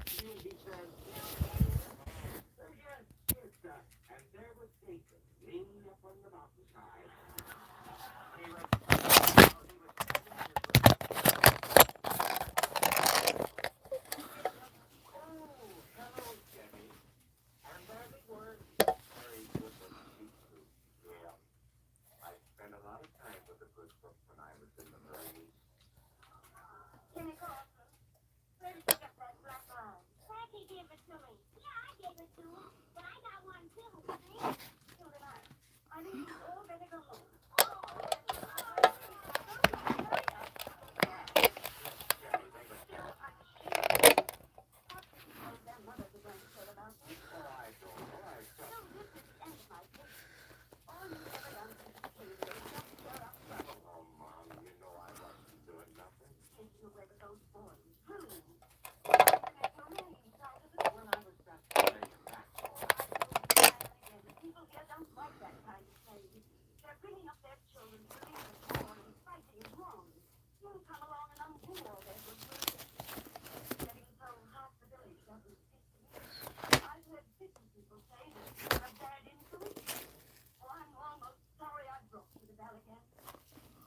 And he says, "Yes, yes, sir." And there was Jason, leaning up on the mountainside. He was, well, he was standing in his little oh, hello, Jenny. And there they were. Very good looking people. Yeah. I spent a lot of time with the good book when I was in the Marines. Jimmy Carson, where did you get that black line? Frankie gave it to me. Yeah, I gave it to him, but I got one too. See? So did I. I think you all better go home. Yes, Jenny, they were terrible. Their mothers are going to tell about this. Oh, I don't know. I No, just... this is the end of my case. All you've ever done since you came here is just stir up trouble. Oh, Mom, you know I wasn't doing nothing. Taking away with those boys. Ruining you. There's no man inside of it. When I was just playing, that's all. The people here don't like that kind of thing. They're bringing up their children to believe that war and fighting is wrong. You come along and undo all their good work. Getting told half the village doesn't speak to me. I've heard 50 people say that you're a bad influence. Oh, I'm almost sorry I brought you to Balagan.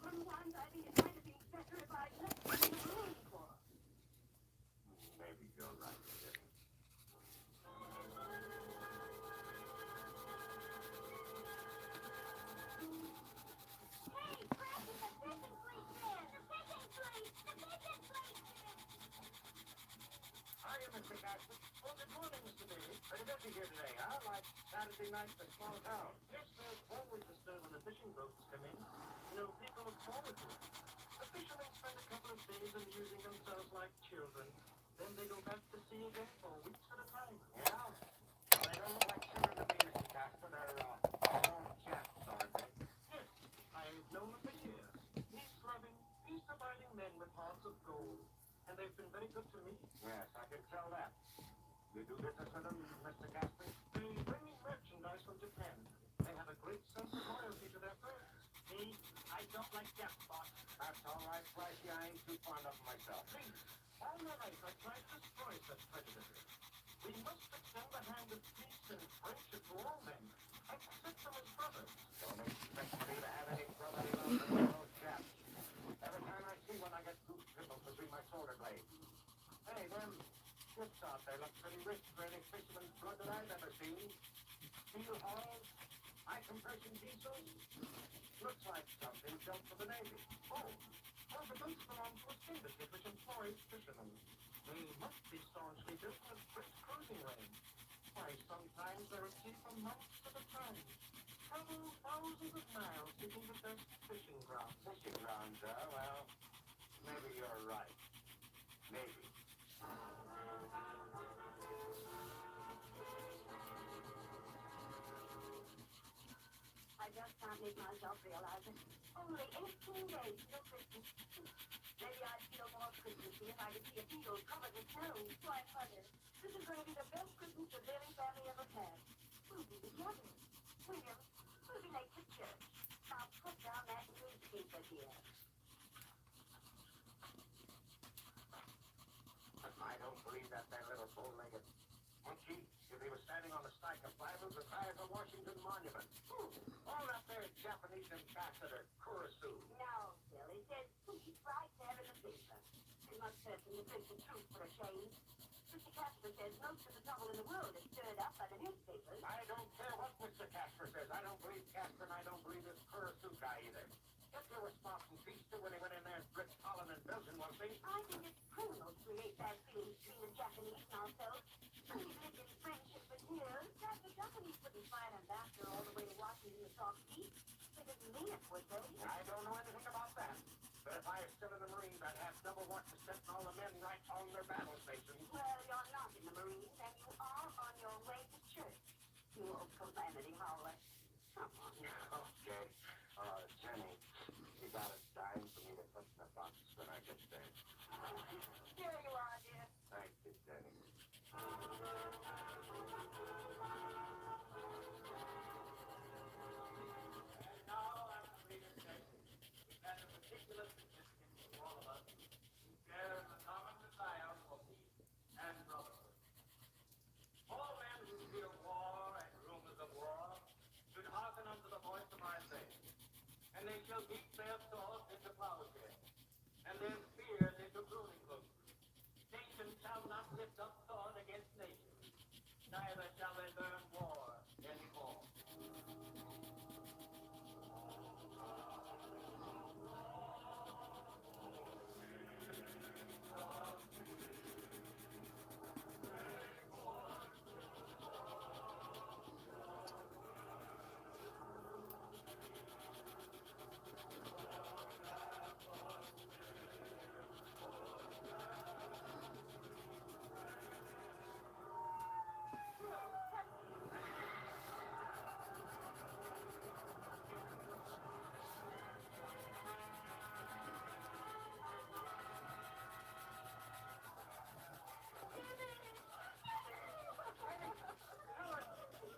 Sometimes I think it might have been better if I'd left you in the Marine Corps. Maybe you're right, Jenny. Hey, Frankie, the fishing fleet man! The fishing fleet! The fishing fleet! Hiya, Mr. Casper. Oh, good morning, Mr. Daly. Pretty busy here today, huh? Like Saturday night in a small town. Yes, there's always a stir when the fishing boats come in. You know, people look forward to it. The fishermen spend a couple of days amusing themselves like children. Then they go back to sea again for weeks at a time. Yeah? Well, they don't look like children to me, Mr. Casper. They're all chaps, aren't they? Yes, I've known them for years. Peace-loving, peace-abiding men with hearts of gold. And they've been very good to me. Yes, I can tell that. You do business with them, Mr. Casper? They bring me merchandise from Japan. They have a great sense of loyalty to their friends. Me, I don't like Japs, boss. That's all right, Frankie. I ain't too fond of them myself. Please, all my life I tried to destroy such prejudices. We must extend the hand of peace and friendship to all men. Accept them as brothers. Don't expect me to have any brotherly love for those chaps. Every time I see one, I get goose pimples between my shoulder blades. Hey, them ships out there look pretty rich for any fisherman's blood that I've ever seen. Steel hulls, high compression diesels. Looks like something built for the Navy. Oh, well, the boats belong to a syndicate which employs fishermen. They must be staunchly built with great cruising range. Why, sometimes they're at sea for months at a time. Travel thousands of miles seeking the best fishing grounds. Fishing grounds, well, maybe you're right. Maybe. I just can't make myself realize it. Only 18 days till Christmas. Maybe I'd feel more Christmassy if I could see a field covered with snow. Why, Mother, this is going to be the best Christmas the Daly family ever had. We'll be together. William, we'll be late for church. Now put down that newspaper here. I don't believe that little bow-legged monkey, if he was standing on a stack of Bibles as high as the Washington Monument. All that there Japanese ambassador, Kurisu. No, Bill, it says peace right there in the paper. They must certainly print the truth for a change. Mr. Casper says most of the trouble in the world is stirred up by the newspapers. I don't care what Mr. Casper says. I don't believe Casper, and I don't believe this Kurisu guy either. Yet there was Spartan Feaster when he went in there and British Holland and Belgium, was he? I think it's criminal to create bad feelings between the Japanese and ourselves. We've lived in friendship for years. That the Japanese wouldn't fly an ambassador all the way to Washington to talk peace. They didn't mean it, would they? I don't know anything about that. But if I was still in the Marines, I'd have double watch to set all the men right on their battle stations. Well, you're not in the Marines, and you are on your way to church. You old calamity howler. Come on. Okay. Jenny, you got a dime for me to put in the box when I get there. Here you are, dear. Thank you, Jenny. And now I'm free to say it has a particular significance to all of us who share in the common desire for peace and brotherhood. shall beat their swords into plowshares, and their spears into pruning hooks. Nation shall not lift up sword against nation, neither shall they learn war anymore.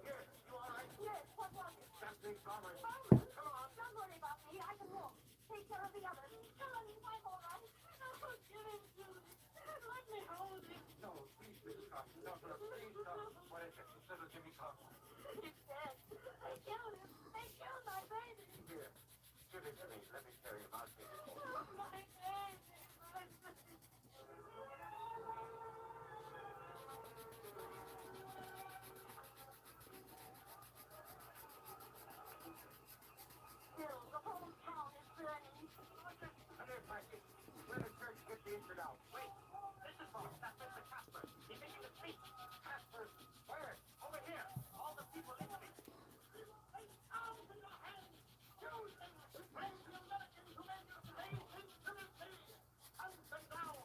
Here, you all right? Yes, what was it? Something's wrong with you. Mama, Come on. don't worry about me. I can walk. Take care of the others. Tell him I'm all right. Oh, give him to me. Let me hold him. No, please, Mrs. Carson. No, no, please, no. What is it? It's little Jimmy Carson. He's dead. They killed him. They killed my baby. Here, Jimmy, let me carry him out here. Oh, my baby. Still, the whole town is burning. Come here, Frankie. We're the church get the injured out. Wait, listen, folks. That's Mr. Casper. He's making a speech. Casper, where? Over here. All the people listening. Arms in your hands. Choose them. Praise the Americans who made your slaves into the sea. Hunt them down.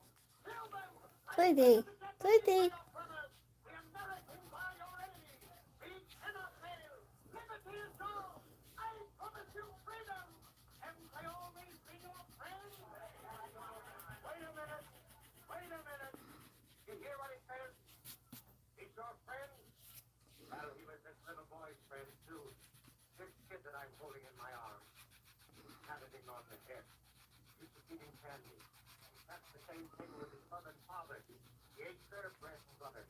Kill them. Sweetie, sweetie. Brothers, the Americans are your enemies. We cannot fail. Liberty is all. I promise you freedom. Haven't they always been your friends? Wait a minute. Wait a minute. You hear what he says? He's your friend? Well, he was this little boy's friend, too. This kid that I'm holding in my arms. Patted him on the head. Used to feed him candy. That's the same thing with his mother and father. He ate their bread and butter.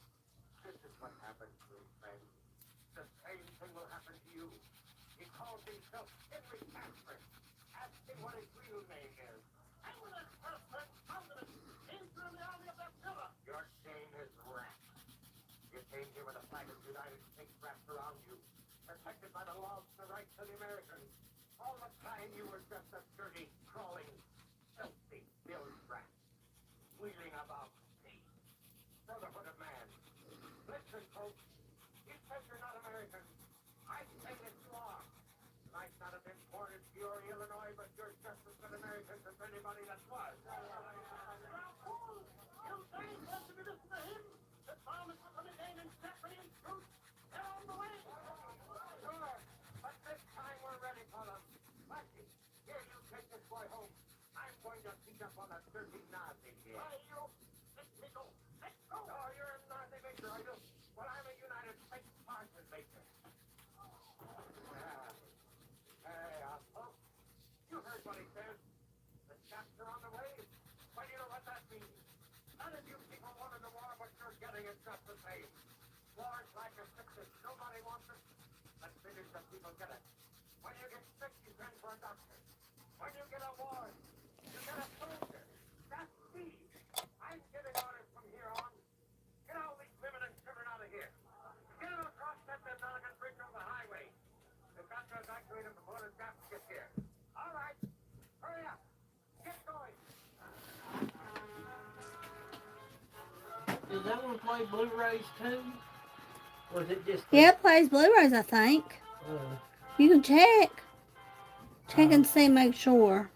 This is what happened to his friend. The same thing will happen to you. He calls himself Henry Casper. Ask him what his real name is. I'm going to first turn confident into the army of that pillar. Your name is Rat. You came here with a flag of the United States wrapped around you, protected by the laws and the rights of the Americans. All the time you were just a dirty, crawling, filthy, billed rat, wheeling about peace, brotherhood of man. Listen, folks, you said you're not American. I say that you are. You might not have been born in Peoria, Illinois, but you're just as good Americans as anybody that was. You say want to be listening to him? The farmers will come again and separate and fruit. They're on the way. Sure, but this time we're ready for them. Blackie, here, you take this boy home. I'm going to beat up on that dirty Nazi here. Why, you? Let me go. Let's go. Oh, you're a Nazi maker, are you? Well, I'm a United States Martian maker. Hey, folks, you heard what he says. The chaps are on the way. Well, you know what that means. None of you people wanted the war, but you're getting it just the same. War's like a sickness. Nobody wants it. But millions of people get it. When you get sick, you send for a doctor. When you get a war, you get a soldier. That's me. I'm giving orders from here on. Get all these women and children out of here. Get them across that American bridge on the highway. They've got to evacuate them before the Japs get here. All right. Hurry up. Get going. Does that one play Blu-rays too? Or is it just... Yeah, it plays Blu-rays, I think. You can check. Check and see, make sure.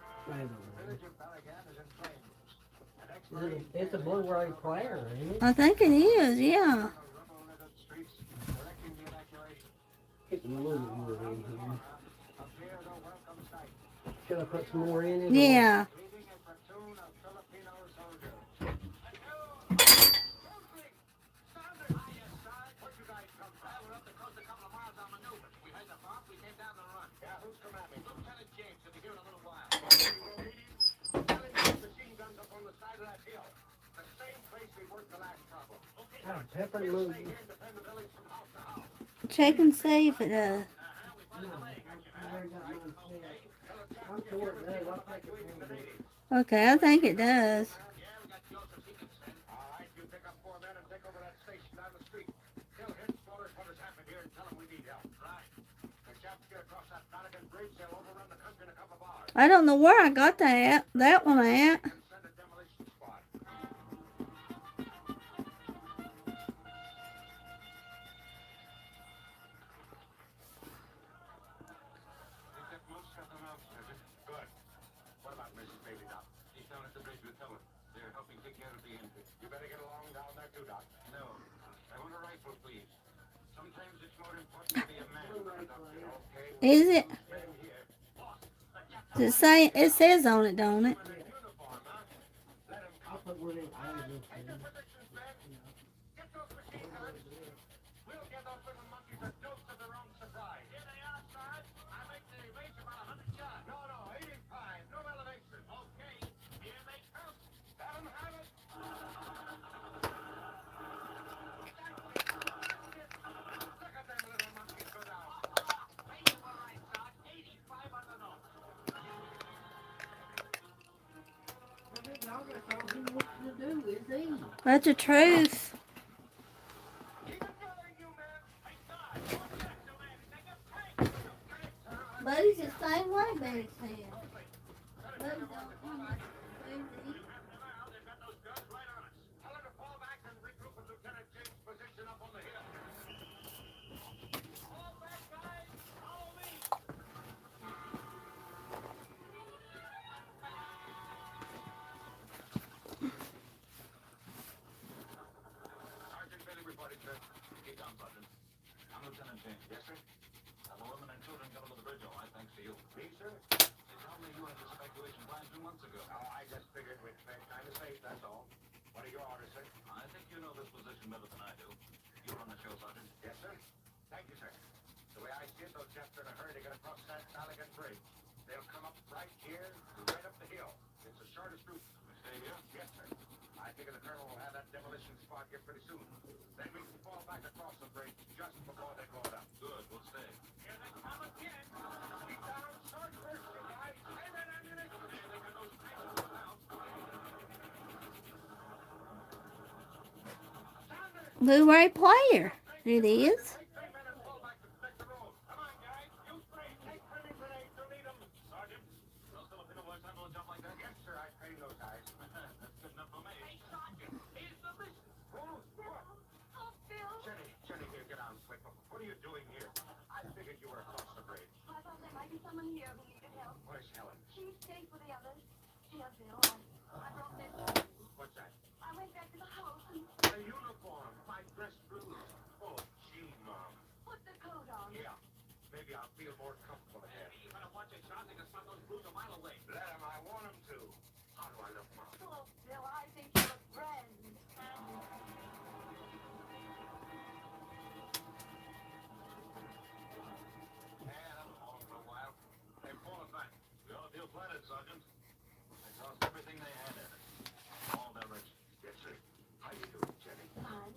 It's a Blu-ray player, isn't it? I think it is, yeah. Get a little bit more in here. Should I put some more in it? Yeah. Pepper movie. Check and see if it does. I'm sure it does. I'll take it from you. Okay, I think it does. Yeah, we got Joseph. He can send. All right, you pick up 4 men and take over that station down the street. Tell headquarters what has happened here and tell them we need help. Right. The chaps get across that Flanagan Bridge, they'll overrun the country in a couple of hours. I don't know where I got that one at. And send a demolition squad. They got most of them out, Sergeant. Good. What about Mrs. Bailey, Doc? She's down at the bridge with Helen. They're helping take care of the injured. You better get along down there too, Doc. No. I want a rifle, please. Sometimes it's more important to be a man than a doctor, okay? Is it? Same here. Boss, the captain. Does it say? It says on it, don't it? In a uniform, huh? Let him I'll come. put one in. I was Take your just positions, men. Get those machine guns. We'll get those little monkeys a dose of their own supply. Here they are, Sarge. I make the range about 100 yards. No, 85. No elevation. Okay. Here they come. Let them have it. Look at them little monkeys go down. Hey, you all right, Sarge? 85 on the nose. y'all got something he wants to do, is he? That's the truth. Keep it going, you men. Hey, Sarge. What's that, you man? They got tanks. Tanks. Buddy's the same way, Betty said. They've got those guns right on us. Tell her to fall back and regroup with Lieutenant James' position up on the hill. Fall back, guys. Follow me. Sergeant Bailey reporting, sir. Keep down, Sergeant. I'm Lieutenant James. Yes, sir. The women and children got over the bridge, all right, thanks to you. Me, sir? They told me you had this evacuation plan 2 months ago. Oh, I just figured we'd spend time to save, that's all. What are your orders, sir? I think you know this position better than I do. You're on the show, Sergeant. Yes, sir. Thank you, sir. The way I see it, those chaps are in a hurry to get across that Flanagan Bridge. They'll come up right here, right up the hill. It's the shortest route. We stay here? Yes, sir. I figure the colonel will have that demolition squad here pretty soon. Then we can fall back across the bridge just before they blow it up. Good, we'll stay. Here they come again. Keep down, short first, you guys. Save that ammunition. There, they got those tanks now. Sanders! Blu-ray player. It is. Take 3 men and fall back to protect the road. Come on, guys. You spray. Take 30 grenades. You'll need them. Sergeant, those Filipino boys handle a job like that? Yes, sir. I trained those guys. That's good enough for me. Hey, Sergeant, here's the mission. What? Oh, Bill. Jenny, here, get on quick. What are you doing here? I figured you were across the bridge. I thought there might be someone here who needed help. Where's Helen? She stayed with the others. Here, Bill. I brought this to you. What's that? I went back to the house and A uniform. My dress blues. Oh, gee, Mom. put the coat on. Yeah. Maybe I'll feel more comfortable again. Maybe you better watch your shot. They can spot those blues a mile away. Let him. I want him to. How do I look, Mom? Oh, Bill, I think you're a friend. Yeah, that'll hold for a while. Hey, pull it back. The ordeal planted, Sergeant. They tossed everything they had at it. All their riches. Yes, sir. How you doing, Jenny? Fine.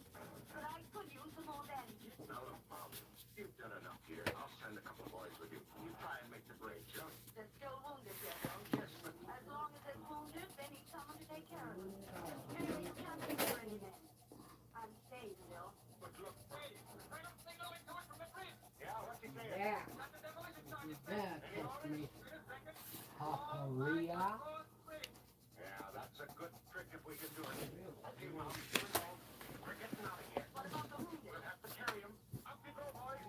But I could use some more bandages. Now, look, Mom. You've done enough here. I'll send a couple of boys with you. You try and make the bridge, huh? They're still wounded, Bill. Yes, but... As long as they're wounded, they need someone to take care of them. Bill, you can't think for any men. I'm staying, Bill. But look... Hey, right up the signal coming from the bridge. Yeah, what's he saying? Yeah. Got the demolition charges. Yeah, Any that's orders? me. Wait a second. Paparia. Yeah, that's a good trick if we can do it. Okay, Mom, here we go. We're getting out of here. What about the wounded? We'll have to carry him. Up you go, boys.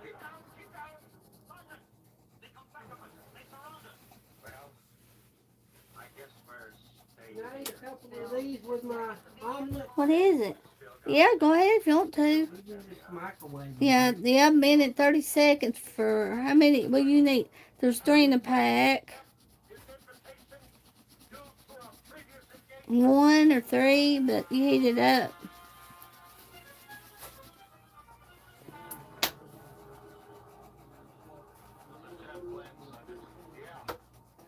Keep down, keep down. Sergeant, they come back on us. They surround us. Well, I guess we're staying. Can I eat a couple of these with my omelet? What is it? Yeah, go ahead if you want to. You can just microwave it. Yeah, a minute 30 seconds for how many? Well, you need. There's 3 in the pack. This invitation due to a previous engagement. 1 or 3, but you heat it up. Yeah,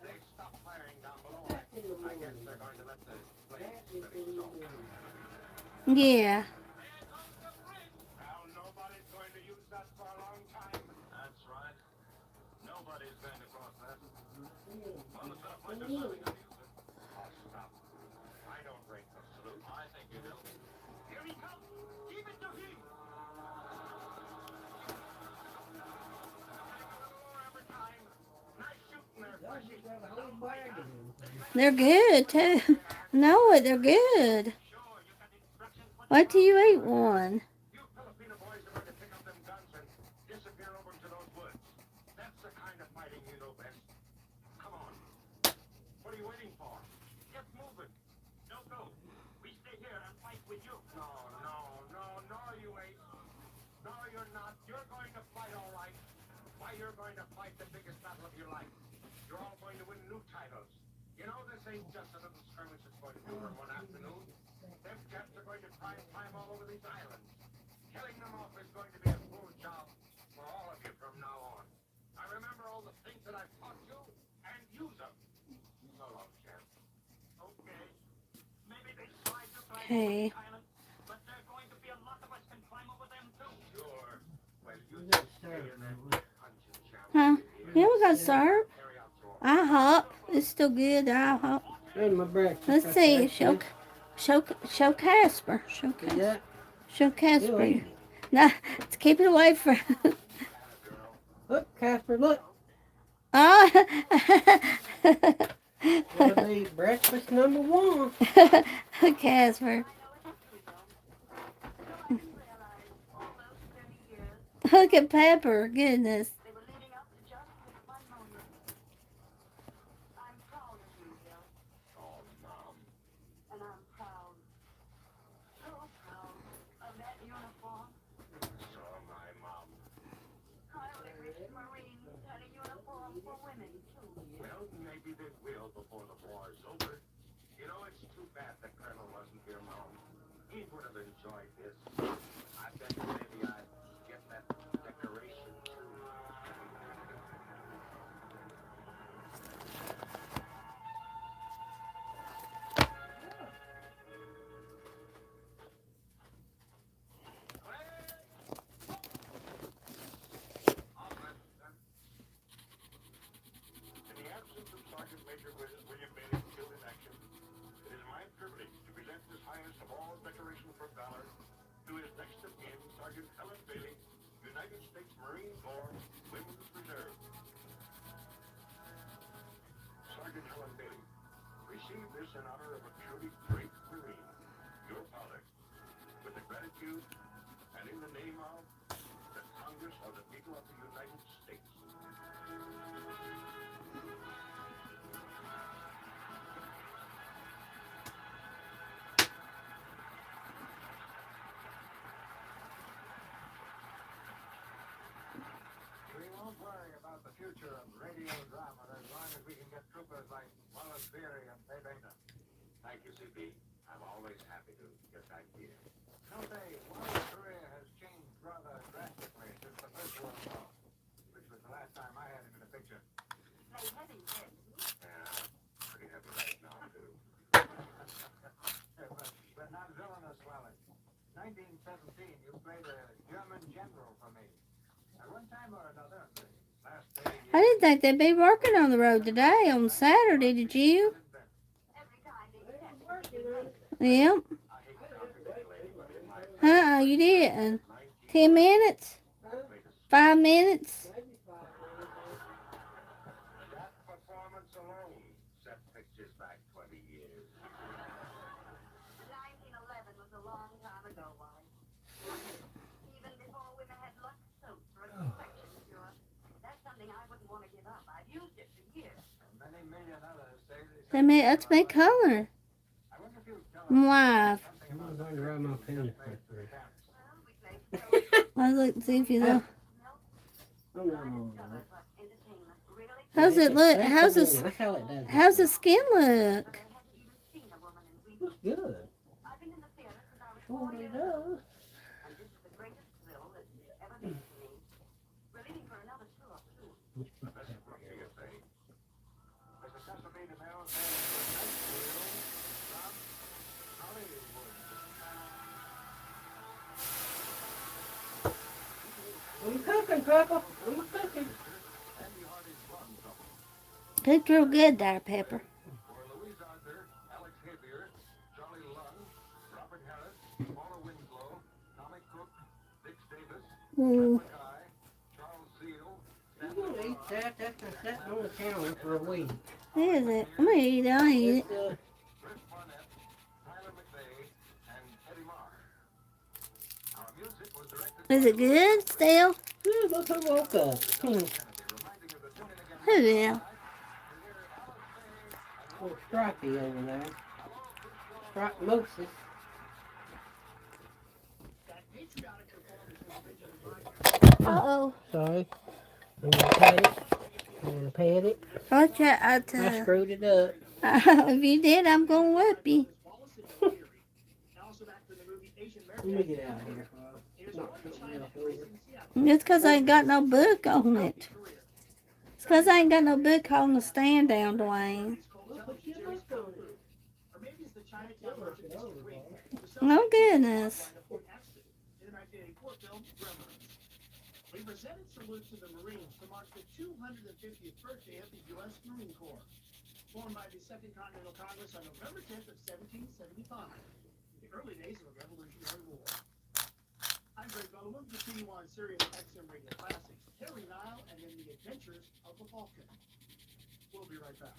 they stopped firing down below. I guess they're going to let the flames finish off. Yeah. Now nobody's going to use that for a long time. That's right. No On the top, like there's nothing unusual. Oh, stop. I don't break the salute. I think you do. Here he comes. Keep it to him. Every time. Nice shooting there, Flashy. They're good too. No, they're good. Sure, you got instructions. Wait till you eat one. You Filipino boys are going to pick up them guns and disappear over into those woods. That's the kind of fighting you know best. Come on. What are you waiting for? Get moving. No go. We stay here and fight with you. No, you ain't. No, you're not. You're going to fight all right. Why, you're going to fight the biggest battle of your life. You're all going to win new titles. You know, this ain't just a little skirmish that's going to do for one afternoon. Them jets are going to try and climb all over these islands. Killing them off is going to be a full job for all of you from now on. I remember all the things that I've taught you and use them. So long, champ. Okay. Maybe they try to climb over Okay. the island, but there are going to be a lot of us can climb over them too. Sure. Well, you just stay in that punching champ. Huh? Yeah, we got syrup. Carry out your IHOP. It's still good. IHOP. There's my breakfast. Let's right see. there. Show Casper. Show See Casper. that? Show Casper. You'll eat No, let's keep it away from. Look, Casper, look. Oh. That'll be breakfast number one. Casper. I didn't realize all those 30 years Look at Pepper. Goodness. they were leading up to just this one moment. I'm proud of you, Bill, Oh, Mom. and I'm proud, so proud of that uniform. So am I, Mom. I only wish Marines had a uniform for women, too. Well, maybe they will before the war's over. You know, it's too bad the colonel wasn't here, Mom. He would have enjoyed this. I bet maybe I'd get that decoration, too. In the absence of Sergeant Major William Bailey killed in action, it is my privilege to present this highest of all decorations for valor to his next of kin, Sergeant Helen Bailey, United States Marine Corps, Women's Reserve. Sergeant Helen Bailey, receive this in honor of a truly great Marine, your father, with the gratitude and in the name of the Congress of the people of the United States. We won't worry about the future of radio drama as long as we can get troopers like Wallace Beery and Pebeta. Thank you, CP. I'm always happy to get back here. No, say, Wallace's career has changed rather drastically since the First World War, which was the last time I had him in a picture. They had him dead. Yeah, pretty heavy right now, too. but not villainous, Wallace. 1917, you played a German general for me. At one time or another, the last day I didn't think they'd be working on the road today on Saturday. Did you? Every time they said Yep. You didn't. 10 minutes? 5 minutes? That performance alone set pictures back 20 years. 1911 was a long time ago, Wally. Even before women had Lux soap for a complexion cure. That's something I wouldn't want to give up. I've used it for years. Many million others say Let's make color. I wonder if you'll tell I'm live. I'm not going to rub my pen. Well, we played Let's look and see if you know. I'm not on that. entertainment. Really? How's it look? That's how it does. How's the skin look? I hadn't even seen a woman in weeks. Looks good. I've been in the theater since I was Sure 4 it years old. does. And this is the greatest thrill that's ever been to me. We're leaving for another tour, too. That's what you say. Mr. Chesapeake and Mel say it's a nice deal from Hollywood. I'm cooking, Pepper. I'm cooking. Andy Hardy's Blonde Trouble. Cooked real good there, Pepper. For Louise Arthur, Alex Habier, Charlie Lund, Robert Harris, Paula Winslow, Tommy Cook, Dick Davis, Ooh, Mackay, Charles Seal, You gonna eat that? That's been sitting on the counter for a week. is it? I'm gonna eat it. I'll eat it. It's, Chris Barnett, Tyler McVeigh, and Eddie Marr. Our music was directed Is it good still? look who woke up. Kennedy, reminding you to tune in again Who will? to hear Alice say, Little Stripey over there. Stripe Moses. Uh-oh. Sorry. I'm gonna pat it. I'm gonna pat it. I'll try. I screwed it up. If you did, I'm gonna whip you. Let me get out of here. Not something else over. It's because I ain't got no book on it. It's because I ain't got no book on the stand down, Dwayne. Oh, goodness. We presented salute to the Marines to mark the 250th birthday of the U.S. Marine Corps. Formed by the Second Continental Congress on November 10th of 1775, in the early days of the Revolutionary War. I'm Greg Bowman, continue on Sirius XM Radio Classics, Terry Nile, and in the Adventures of the Falcon. We'll be right back.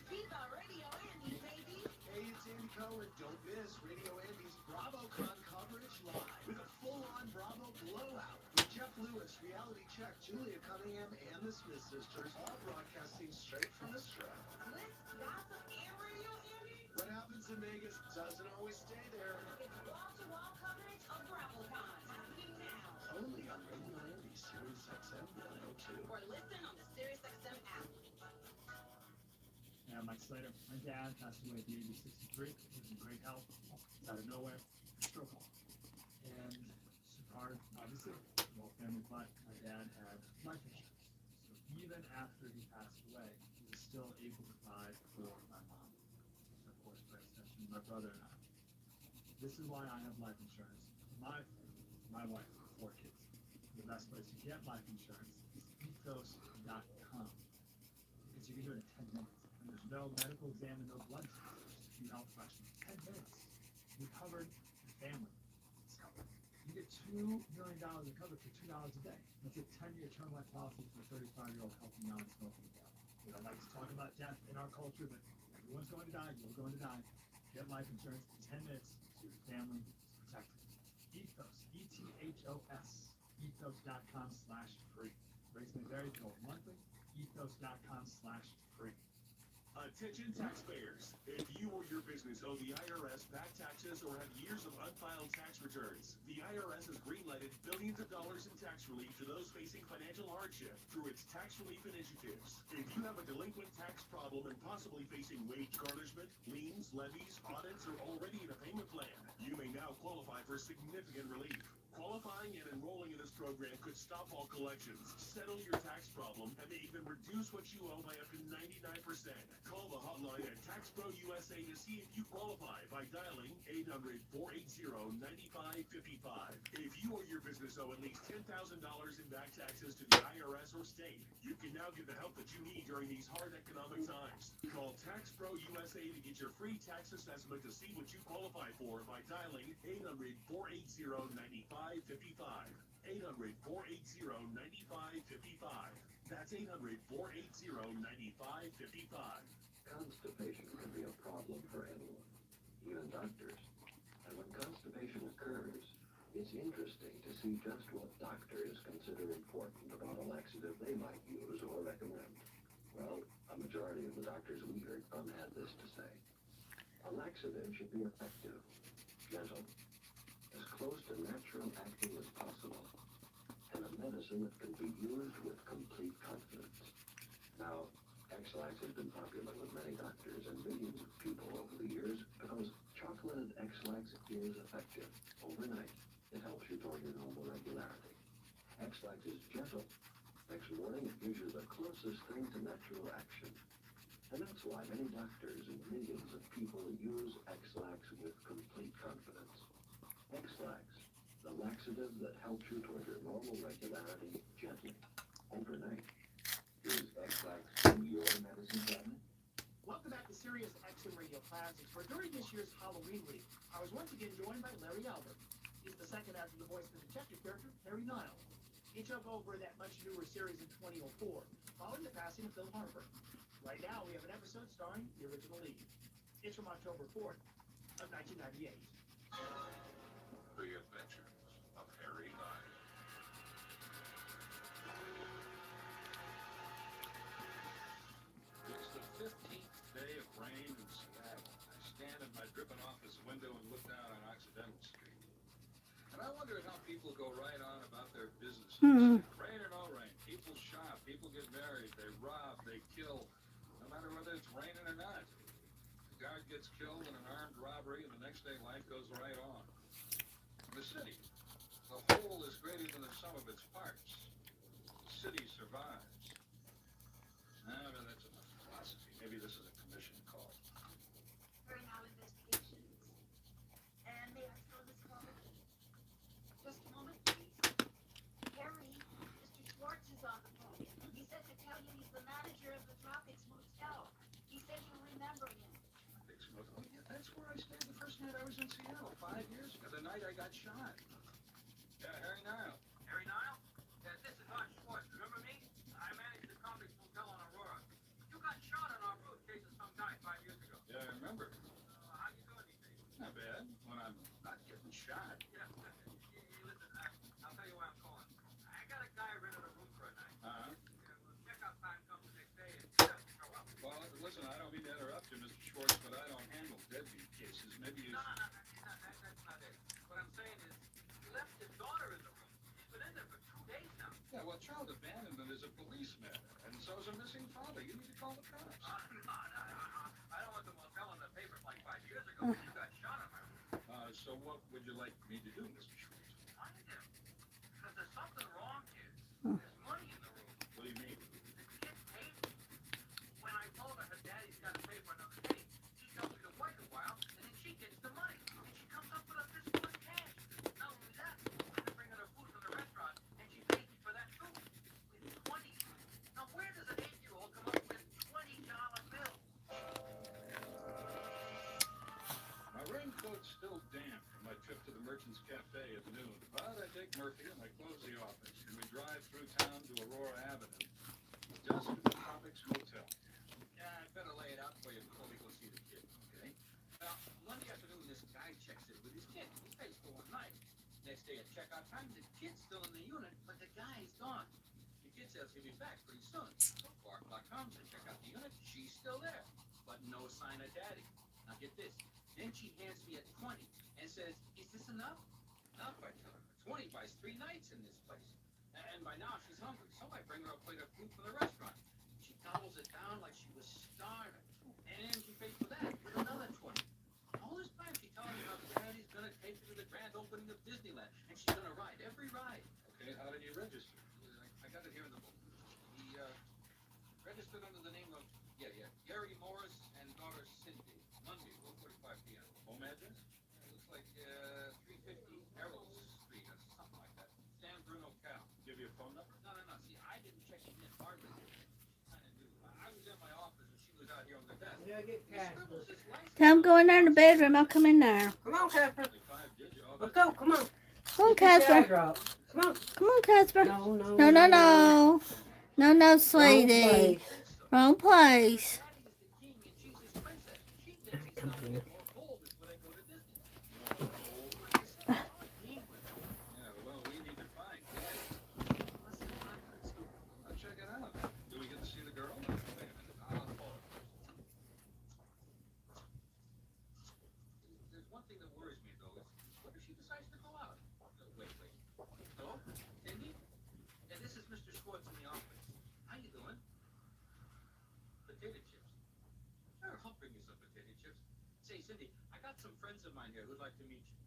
Keep our Radio Andy, baby. Hey, it's Andy Cohen. Don't miss Radio Andy's BravoCon coverage live with a full-on Bravo blowout with Jeff Lewis, Reality Check, Julia Cunningham, and the Smith Sisters, all broadcasting straight from the Strip. Glitz, gossip, and Radio Andy. What happens in Vegas doesn't always stay there. It's wall-to-wall coverage of BravoCon. Happening now. Only on Radio Andy, Sirius XM 102. Or listen on the SiriusXM app. Yeah, Mike Slater. My dad passed away at the age of 63. He was in great health. It's out of nowhere. Stroke. And super hard, obviously. Well, family, but my dad had life insurance. So even after he passed away, he was still able to provide for my mom. And of course, by extension, my brother and I. This is why I have life insurance. My family, my wife, 4 kids. The best place to get life insurance is ethos.com. Because you can do it in 10 minutes. There's no medical exam and no blood tests. Just a few health questions. 10 minutes. We covered your family. It's covered. You get $2 million of coverage for $2 a day. That's a 10-year term life policy for a 35-year-old healthy non-smoking gal. We don't like to talk about death in our culture, but everyone's going to die. You're going to die. Get life insurance in 10 minutes so your family is protected. Ethos. ETHOS. Ethos.com/free. Rates may vary. Go monthly. Ethos.com/free. Attention taxpayers. If you or your business owe the IRS back taxes or have years of unfiled tax returns, the IRS has greenlighted billions of dollars in tax relief to those facing financial hardship through its tax relief initiatives. If you have a delinquent tax problem and possibly facing wage garnishment, liens, levies, audits, or already in a payment plan, you may now qualify for significant relief. Qualifying and enrolling in this program could stop all collections, settle your tax problem, and may even reduce what you owe by up to 99%. Call the hotline at TaxPro USA to see if you qualify by dialing 800-480-9555. If you or your business owe at least $10,000 in back taxes to the IRS or state, you can now get the help that you need during these hard economic times. Call TaxPro USA to get your free tax assessment to see what you qualify for by dialing 800-480-9555. 800-480-9555. That's 800-480-9555. Constipation can be a problem for anyone, even doctors. And when constipation occurs, it's interesting to see just what doctors consider important about a laxative they might use or recommend. Well, a majority of the doctors we heard from had this to say. A laxative should be effective, gentle, as close to natural acting as possible, and a medicine that can be used with complete confidence. Now, X-Lax has been popular with many doctors and millions of people over the years because chocolated X-Lax is effective. Overnight, it helps you toward your normal regularity. X-Lax is gentle. Next morning, it gives you the closest thing to natural action. And that's why many doctors and millions of people use X-Lax with complete confidence. X-Lax, the laxative that helps you toward your normal regularity gently, overnight. Is X-Lax in your medicine Sirius XM Radio Classics, where during this year's Halloween week, I was once again joined by Larry Albert. He's the second after the voice of the detective character, Harry Niles. He took over that much newer series in 2004, following the passing of Bill Harper. Right now, we have an episode starring the original lead. It's from October 4th of 1998. The Adventures of Harry Niles. It's the 15th day of rain in Seattle. I stand in my dripping office window and look down on Occidental Street. And I wonder how people go right on about their business. Rain or no rain, people shop, people get married, they rob, they kill, no matter whether it's raining or not. The guard gets killed in an armed robbery, and the next day life goes right on. The city, the whole is greater than the sum of its parts. The city survives. But that's enough philosophy. Maybe this is a commission call. Very now investigations. And may I throw this call? Just a moment, please. Harry, Mr. Schwartz is on the phone. He said to tell you he's the manager of the Tropics Motel. He said you'll remember him. Oh, yeah, that's where I stayed the first night I was in Seattle 5 years ago, the night I got shot. Yeah, Harry Niles. Harry Niles? Yeah, this is Don Schwartz. Remember me? I managed the Tropics Motel on Aurora. You got shot on our road chasing some guy 5 years ago. Yeah, I remember. How you doing these days? Not bad, when I'm not getting shot. Yeah, listen, I'll tell you why I'm calling. I got a guy renting a room for a night. Uh-huh. Checkout time comes the next day and he doesn't show up. Well, listen, I don't mean to interrupt you, Mr. Schwartz, but I don't handle deadbeat cases. Maybe you... No, that's not it. What I'm saying is, he left his daughter in the room. She's been in there for 2 days now. Yeah, well, child abandonment is a police matter, and so is a missing father. You need to call the cops. I don't want the motel in the paper like 5 years ago when you got shot on my room. So what would you like me to do, Mr. Schwartz? Find him. Because there's something wrong here. There's money in the room. What do you mean? The kid paid me. When I told her her daddy's got to pay for another date, she tells me to wait a while, and then she gets the money. And she comes up with a fistful of cash. Not only that, I've been bringing her food from the restaurant, and she paid me for that too. With 20. Now where does an 8-year-old come up with $20 bills? My raincoat's still damp from my trip to the Merchant's Cafe at noon, but I take Murphy and I close the office, and we drive through town to Aurora Avenue, just to the Tropics Motel. Yeah, I better lay it out for you before we go see the kid, okay? Now, Monday afternoon, this guy checks in with his kid. He stays for one night. Next day at checkout time, the kid's still in the unit, but the guy's gone. The kid says he'll be back pretty soon. So 4 o'clock comes, I check out the unit, she's still there, but no sign of daddy. Now get this. Then she hands me a 20 and says, is this enough? Enough, I tell her. 20 buys 3 nights in this place. And by now she's hungry, so I bring her a plate of food from the restaurant. She gobbles it down like she was starving. And she pays for that with another 20. All this time she tells me how daddy's gonna take her to the grand opening of Disneyland. And she's gonna ride every ride. Okay, how did you register? I got it here in the book. He registered under the name of, Gary Morris and daughter Cindy. Monday, 1:45 p.m. Home address? It looks like 350 Errol Street or something like that. San Bruno, Cal. Give you a phone number? No. See, I didn't check it in hardly. Kind of knew. I was in my office and she was out here on the desk. Yeah, get past Scribbles this. this license. Tell him go in there in the bedroom. I'll come in there. Come on, Casper. Only 5 digits. Oh, Let's go. Come on. Come on, Get your Casper. drop. Come on. Come on, Casper. No, no. No, no, no. No, no, Wrong sweetie. place. Wrong place. Daddy is the king and she's his princess. She thinks he's Come gonna here. get more gold before they go to Disney. yeah, well, we need to find Daddy. I'll check it out. Do we get to see the girl? Wait a minute, I'll call her. There's one thing that worries me though. What if she decides to go out? Wait. Hello? Cindy? Yeah, this is Mr. Schwartz in the office. How you doing? Potato chips. Sure, I'll bring you some potato chips. Say, Cindy, I got some friends of mine here who'd like to meet you.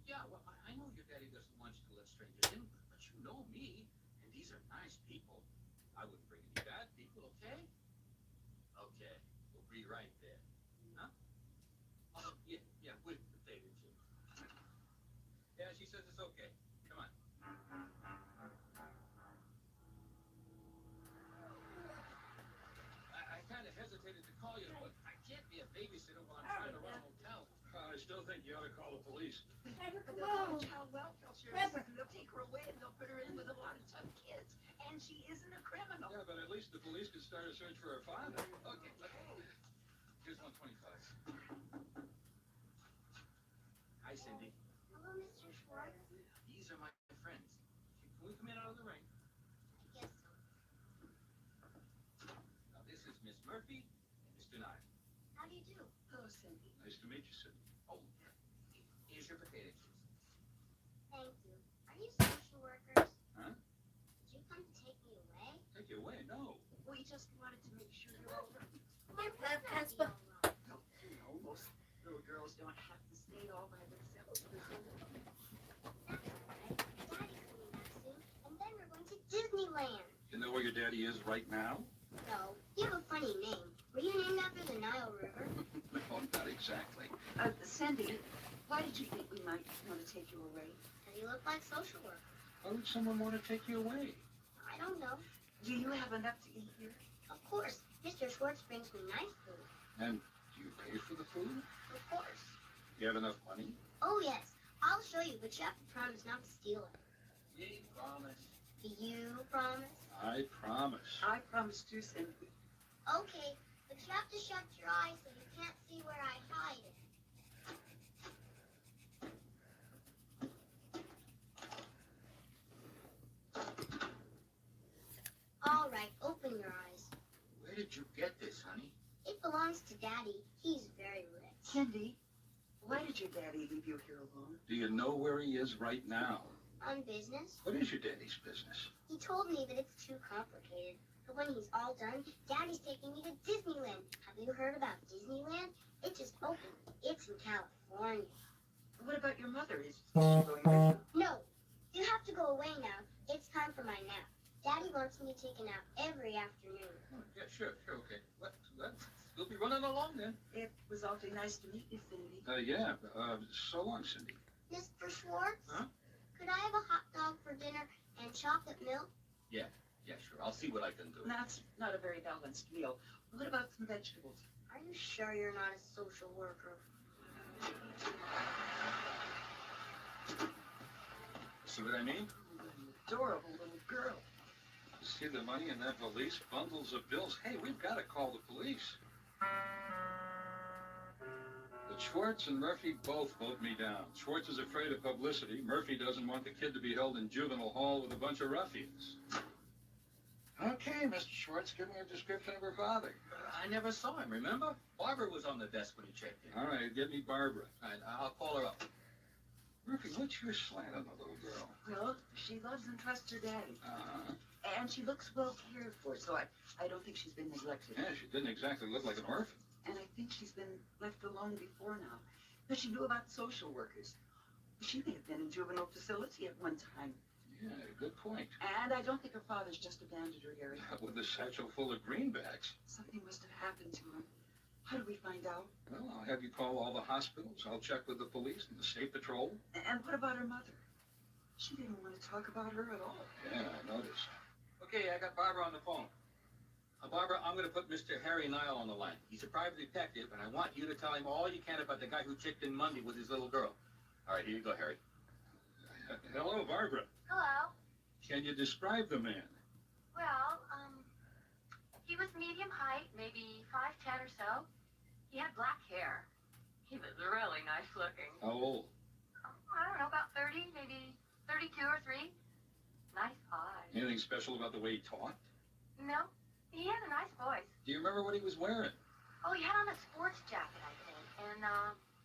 Yeah, well, I know your daddy doesn't want you to let strangers in, but you know me, and these are nice people. I wouldn't bring any bad people, okay? Okay, we'll be right there. Huh? Oh, yeah, with potato chips. Yeah, she says it's okay. Come on. I kind of hesitated to think you ought to call the police. Pepper, But come the on. child welfare services, Pepper. they'll take her away and they'll put her in with a lot of tough kids. And she isn't a criminal. Yeah, but at least the police could start a search for her father. Okay, here's 125. Hi, Cindy. Hello, Mr. Schwartz. These are my friends. Can we come in out of the rain? Yes, sir. Now, this is Miss Murphy and Mr. Nye. How do you do? Hello, Cindy. Nice to meet you, Sidney. Oh, here's your potato chips. Thank you. Are you social workers? Huh? Did you come to take me away? Take you away? No. We just wanted to make sure you're all right. My Casper. You know, most little girls don't have to stay all by themselves. That's all right. Daddy's coming back soon, and then we're going to Disneyland. You know where your daddy is right now? No, you have a funny name. Were you named after the Nile River? No, not exactly. Cindy, why did you think we might want to take you away? Because you look like social workers. Why would someone want to take you away? I don't know. Do you have enough to eat here? Of course, Mr. Schwartz brings me nice food. And do you pay for the food? Of course. You have enough money? Oh, yes. I'll show you, but you have to promise not to steal it. We promise. Do you promise? I promise. I promise to, Cindy. Okay, but you have to shut your eyes so you can't see where I hide it. All right, open your eyes. Where did you get this, honey? It belongs to Daddy. He's very rich. Cindy, why did your daddy leave you here alone? Do you know where he is right now? On business? What is your daddy's business? He told me that it's too complicated. But when he's all done, Daddy's taking me to Disneyland. Have you heard about Disneyland? It just opened. It's in California. What about your mother? Is she going with you? No, you have to go away now. It's time for my nap. Daddy wants me taken out every afternoon. Oh, yeah, sure, okay. We'll be running along then. It was awfully nice to meet you, Cindy. So long, Cindy. Mr. Schwartz? Huh? Could I have a hot dog for dinner and chocolate milk? Yeah, sure. I'll see what I can do. That's not a very balanced meal. What about some vegetables? Are you sure you're not a social worker? See what I mean? An adorable little girl. See the money in that valise? Bundles of bills. Hey, we've got to call the police. But Schwartz and Murphy both vote me down. Schwartz is afraid of publicity. Murphy doesn't want the kid to be held in juvenile hall with a bunch of ruffians. Okay, Mr. Schwartz, give me a description of her father. I never saw him, remember? Barbara was on the desk when he checked in. All right, get me Barbara. All right, I'll call her up. Murphy, what's your slant on the little girl? Well, she loves and trusts her daddy. Uh-huh. And she looks well cared for, so I don't think she's been neglected. Yeah, she didn't exactly look like an orphan. And I think she's been left alone before now. But she knew about social workers. She may have been in juvenile facility at one time. Yeah, good point. And I don't think her father's just abandoned her, Harry. With a satchel full of greenbacks. Something must have happened to him. How do we find out? Well, I'll have you call all the hospitals. I'll check with the police and the state patrol. And what about her mother? She didn't want to talk about her at all. Yeah, I noticed. Okay, I got Barbara on the phone. Barbara, I'm going to put Mr. Harry Nile on the line. He's a private detective, and I want you to tell him all you can about the guy who checked in Monday with his little girl. All right, here you go, Harry. Hello, Barbara. Hello. Can you describe the man? Well, he was medium height, maybe 5'10" or so. He had black hair. He was really nice looking. How old? I don't know, about 30, maybe 32 or 3. Nice eyes. Anything special about the way he talked? No, he had a nice voice. Do you remember what he was wearing? Oh, he had on a sports jacket, I think, and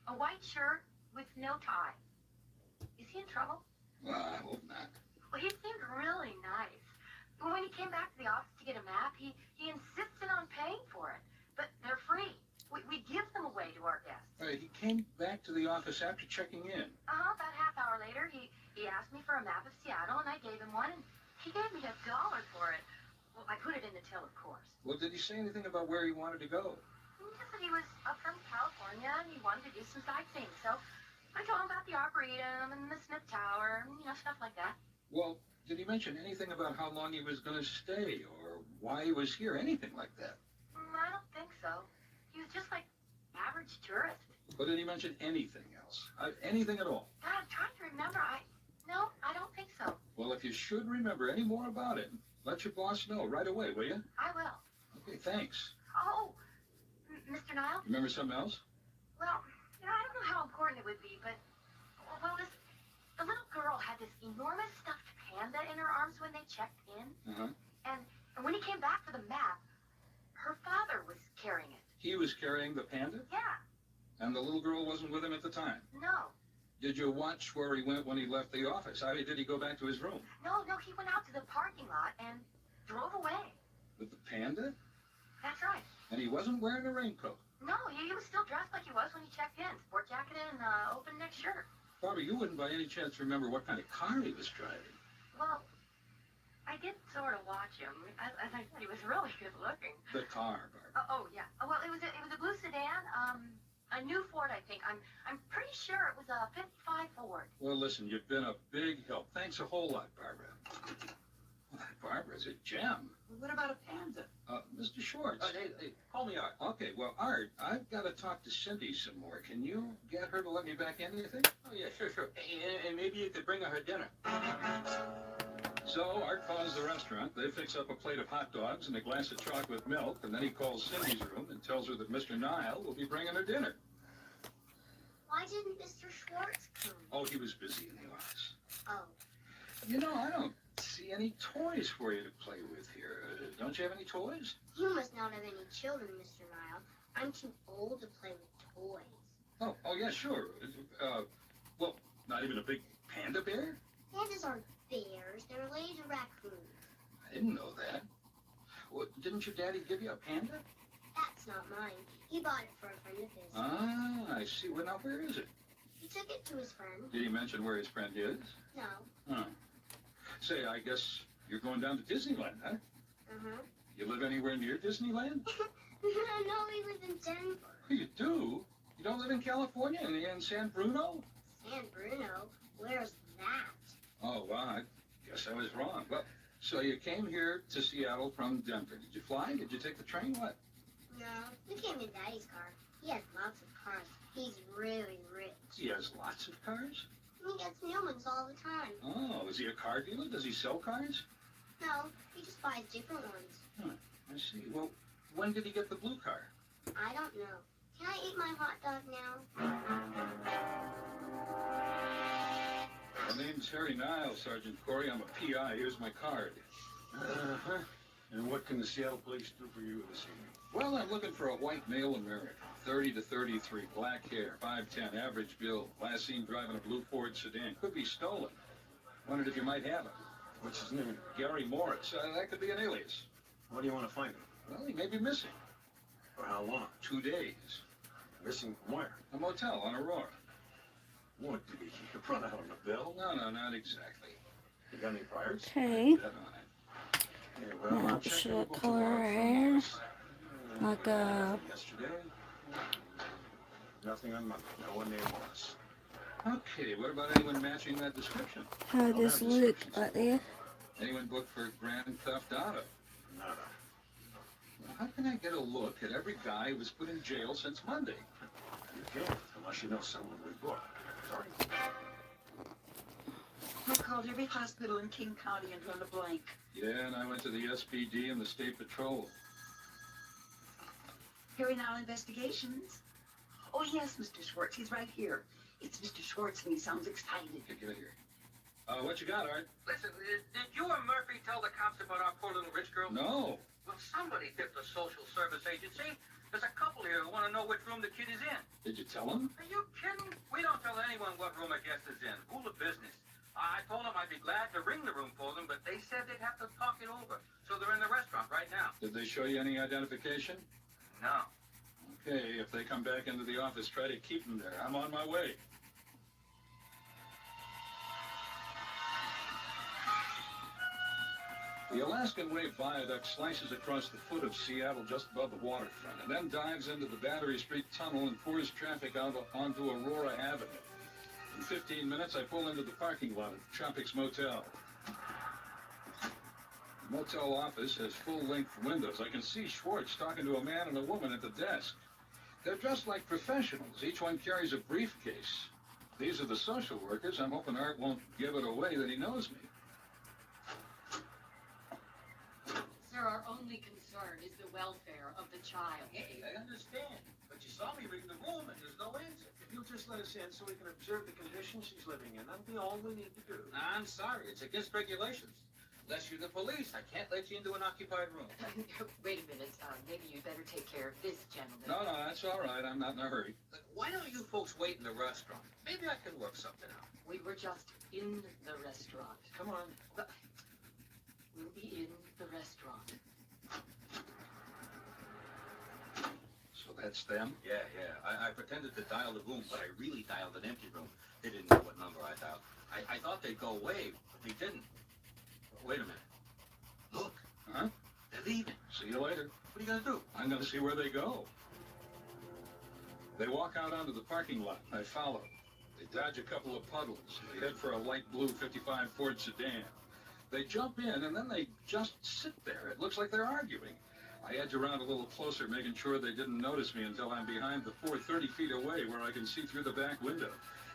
a white shirt with no tie. Is he in trouble? Well, I hope not. Well, he seemed really nice. But when he came back to the office to get a map, he insisted on paying for it. But they're free. We give them away to our guests. He came back to the office after checking in. About half hour later, he asked me for a map of Seattle, and I gave him one, and he gave me $1 for it. Well, I put it in the till, of course. Well, did he say anything about where he wanted to go? He just said he was up from California, and he wanted to do some sightseeing. So I told him about the Arboretum and the Smith Tower, and, stuff like that. Well, did he mention anything about how long he was going to stay, or why he was here, anything like that? I don't think so. He was just like average tourist. But did he mention anything else? Anything at all? God, I'm trying to remember. No, I don't think so. Well, if you should remember any more about it, let your boss know right away, will you? I will. Okay, thanks. Oh, Mr. Niles? Remember something else? Well, I don't know how important it would be, but, the little girl had this enormous stuffed panda in her arms when they checked in. Uh-huh. And when he came back for the map, her father was carrying it. He was carrying the panda? Yeah. And the little girl wasn't with him at the time? No. Did you watch where he went when he left the office? I mean, did he go back to his room? No, he went out to the parking lot and drove away. With the panda? That's right. And he wasn't wearing a raincoat? No, he was still dressed like he was when he checked in. Sport jacket and open neck shirt. Barbara, you wouldn't by any chance remember what kind of car he was driving? Well, I did sort of watch him. As I said, he was really good looking. The car, Barbara. Oh yeah. Well, it was a blue sedan. A new Ford, I think. I'm pretty sure it was a '55 Ford. Well, listen, you've been a big help. Thanks a whole lot, Barbara. Well, that Barbara's a gem. What about a panda? Mr. Schwartz. Hey, call me Art. Okay, well, Art, I've got to talk to Cindy some more. Can you get her to let me back in, you think? Oh, yeah, sure. And maybe you could bring her dinner. So Art calls the restaurant. They fix up a plate of hot dogs and a glass of chocolate milk, and then he calls Cindy's room and tells her that Mr. Nile will be bringing her dinner. Why didn't Mr. Schwartz come? Oh, he was busy in the office. Oh. You know, I don't see any toys for you to play with here. Don't you have any toys? You must not have any children, Mr. Nile. I'm too old to play with toys. Oh, yeah, sure. Well, not even a big panda bear? Pandas aren't bears. They're lazy raccoons. I didn't know that. Well, didn't your daddy give you a panda? That's not mine. He bought it for a friend of his. Ah, I see. Well, now, where is it? He took it to his friend. Did he mention where his friend is? No. Huh. Say, I guess you're going down to Disneyland, huh? Uh-huh. You live anywhere near Disneyland? No, we live in Denver. You do? You don't live in California in San Bruno? San Bruno? Where's that? Oh, well, I guess I was wrong. Well, so you came here to Seattle from Denver. Did you fly? Did you take the train? What? No, we came in Daddy's car. He has lots of cars. He's really rich. He has lots of cars? He gets new ones all the time. Oh, is he a car dealer? Does he sell cars? No, he just buys different ones. Huh, I see. Well, when did he get the blue car? I don't know. Can I eat my hot dog now? My name's Harry Niles, Sergeant Corey. I'm a PI. Here's my card. Uh-huh. And what can the Seattle Police do for you this evening? Well, I'm looking for a white male American. 30 to 33, black hair, 5'10", average build. Last seen driving a blue Ford sedan. Could be stolen. Wondered if you might have him. What's his name? Gary Morris. That could be an alias. What do you want to find him? Well, he may be missing. For how long? 2 days. Missing from where? A motel on Aurora. What, did he run out on the bill? No, not exactly. You got any priors? Okay. Bet on it. Yeah, well, I'll That's check the the book color tomorrow. hair. Like Yesterday? Nothing on Monday. No one named Morris. Okay, what about anyone matching that description? how this look like this. Anyone booked for Grand Theft Auto? Nada. Well, how can I get a look at every guy who was put in jail since Monday? You can't, unless you know someone we booked. Sorry. I called every hospital in King County and run a blank. Yeah, and I went to the SPD and the State Patrol. Carrying out investigations. Oh, yes, Mr. Schwartz. He's right here. It's Mr. Schwartz, and he sounds excited. Okay, get here. What you got, Art? Listen, did you or Murphy tell the cops about our poor little rich girl? No. Well, somebody tipped the social service agency. There's a couple here who want to know which room the kid is in. Did you tell him? Are you kidding? We don't tell anyone what room a guest is in. Rule of business. I told them I'd be glad to ring the room for them, but they said they'd have to talk it over. So they're in the restaurant right now. Did they show you any identification? No. Okay, if they come back into the office, try to keep them there. I'm on my way. The Alaskan Way Viaduct slices across the foot of Seattle just above the waterfront and then dives into the Battery Street Tunnel and pours traffic out onto Aurora Avenue. In 15 minutes, I pull into the parking lot of Tropics Motel. The motel office has full-length windows. I can see Schwartz talking to a man and a woman at the desk. They're dressed like professionals. Each one carries a briefcase. These are the social workers. I'm hoping Art won't give it away that he knows me. Sir, our only concern is the welfare of the child. Hey, I understand. But you saw me ring the room and there's no answer. If you'll just let us in so we can observe the conditions she's living in, that'll be all we need to do. I'm sorry. It's against regulations. Unless you're the police, I can't let you into an occupied room. Wait a minute, maybe you better take care of this gentleman. No, that's all right. I'm not in a hurry. Look, why don't you folks wait in the restaurant? Maybe I can work something out. We were just in the restaurant. Come on. We'll be in the restaurant. So that's them? Yeah. I pretended to dial the room, but I really dialed an empty room. They didn't know what number I dialed. I thought they'd go away, but they didn't. Wait a minute. Look. Huh? They're leaving. See you later. What are you going to do? I'm going to see where they go. They walk out onto the parking lot. I follow. They dodge a couple of puddles. They head for a light blue 55 Ford sedan. They jump in, and then they just sit there. It looks like they're arguing. I edge around a little closer, making sure they didn't notice me until I'm behind the 30 feet away where I can see through the back window.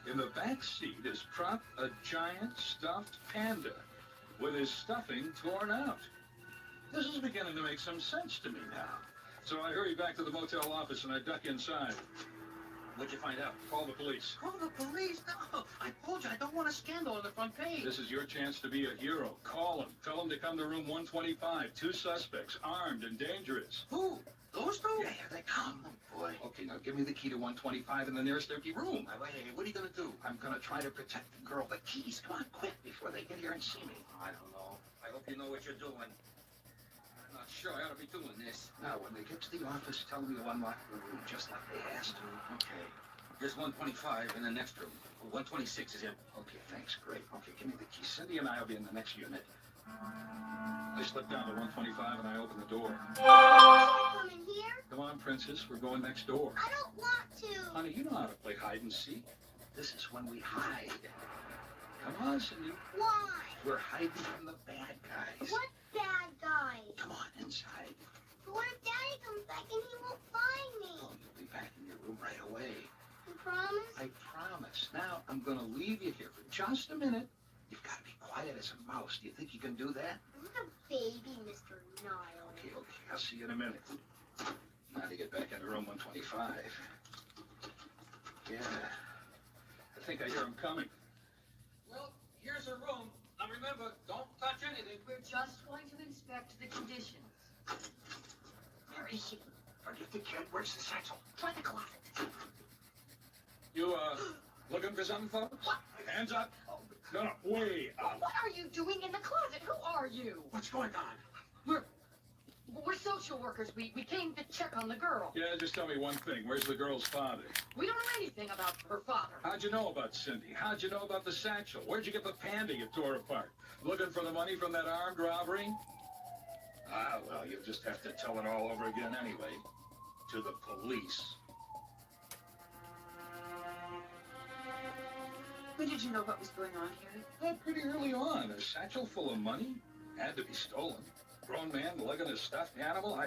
In the back seat is propped a giant stuffed panda with his stuffing torn out. This is beginning to make some sense to me now. So I hurry back to the motel office and I duck inside. What'd you find out? Call the police. Call the police? No. I told you I don't want a scandal on the front page. This is your chance to be a hero. Call them. Tell them to come to room 125. 2 suspects, armed and dangerous. Who? Those two? Yeah, they come. Oh, boy. Okay, now give me the key to 125 in the nearest empty room. Hey, what are you going to do? I'm going to try to protect the girl. The keys, come on, quick, before they get here and see me. I don't know. I hope you know what you're doing. I'm not sure I ought to be doing this. Now, when they get to the office, tell them you'll unlock the room just like they asked. Okay. Here's 125 in the next room. 126 is in. Okay, thanks. Great. Okay, give me the key. Cindy and I will be in the next unit. I slip down to 125 and I open the door. Come in here? Come on, Princess. We're going next door. I don't want to. Honey, you know how to play hide and seek. This is when we hide. Come on, Cindy. Why? We're hiding from the bad guys. What bad guys? Come on, inside. But what if Daddy comes back and he won't find me? Oh, you'll be back in your room right away. You promise? I promise. Now, I'm going to leave you here for just a minute. You've got to be quiet as a mouse. Do you think you can do that? I'm like a baby, Mr. Niles. Okay. I'll see you in a minute. Now to get back into room 125. Yeah. I think I hear him coming. Well, here's a room. Now remember, don't touch anything. We're just going to inspect the conditions. Where is she? Forget the kid. Where's the satchel? Try the closet. You, looking for something, folks? What? Hands up. No, way up. What are you doing in the closet? Who are you? What's going on? We're social workers. We came to check on the girl. Yeah, just tell me one thing. Where's the girl's father? We don't know anything about her father. How'd you know about Cindy? How'd you know about the satchel? Where'd you get the panda you tore apart? Looking for the money from that armed robbery? Ah, well, you'll just have to tell it all over again anyway. To the police. When did you know what was going on, Harry? Well, pretty early on. A satchel full of money had to be stolen. Grown man lugging a stuffed animal.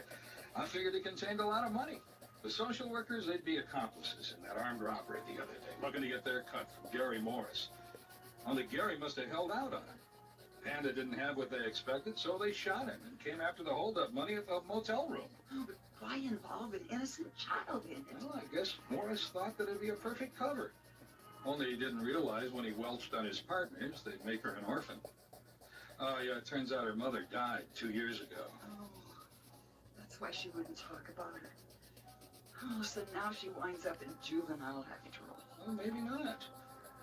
I figured it contained a lot of money. The social workers, they'd be accomplices in that armed robbery the other day, looking to get their cut from Gary Morris. Only Gary must have held out on him. Panda didn't have what they expected, so they shot him and came after the holdup money at the motel room. Oh, but why involve an innocent child in it? Well, I guess Morris thought that it'd be a perfect cover. Only he didn't realize when he welched on his partners, they'd make her an orphan. Oh, yeah, it turns out her mother died 2 years ago. Oh, that's why she wouldn't talk about her. Oh, so now she winds up in juvenile after all. Well, maybe not.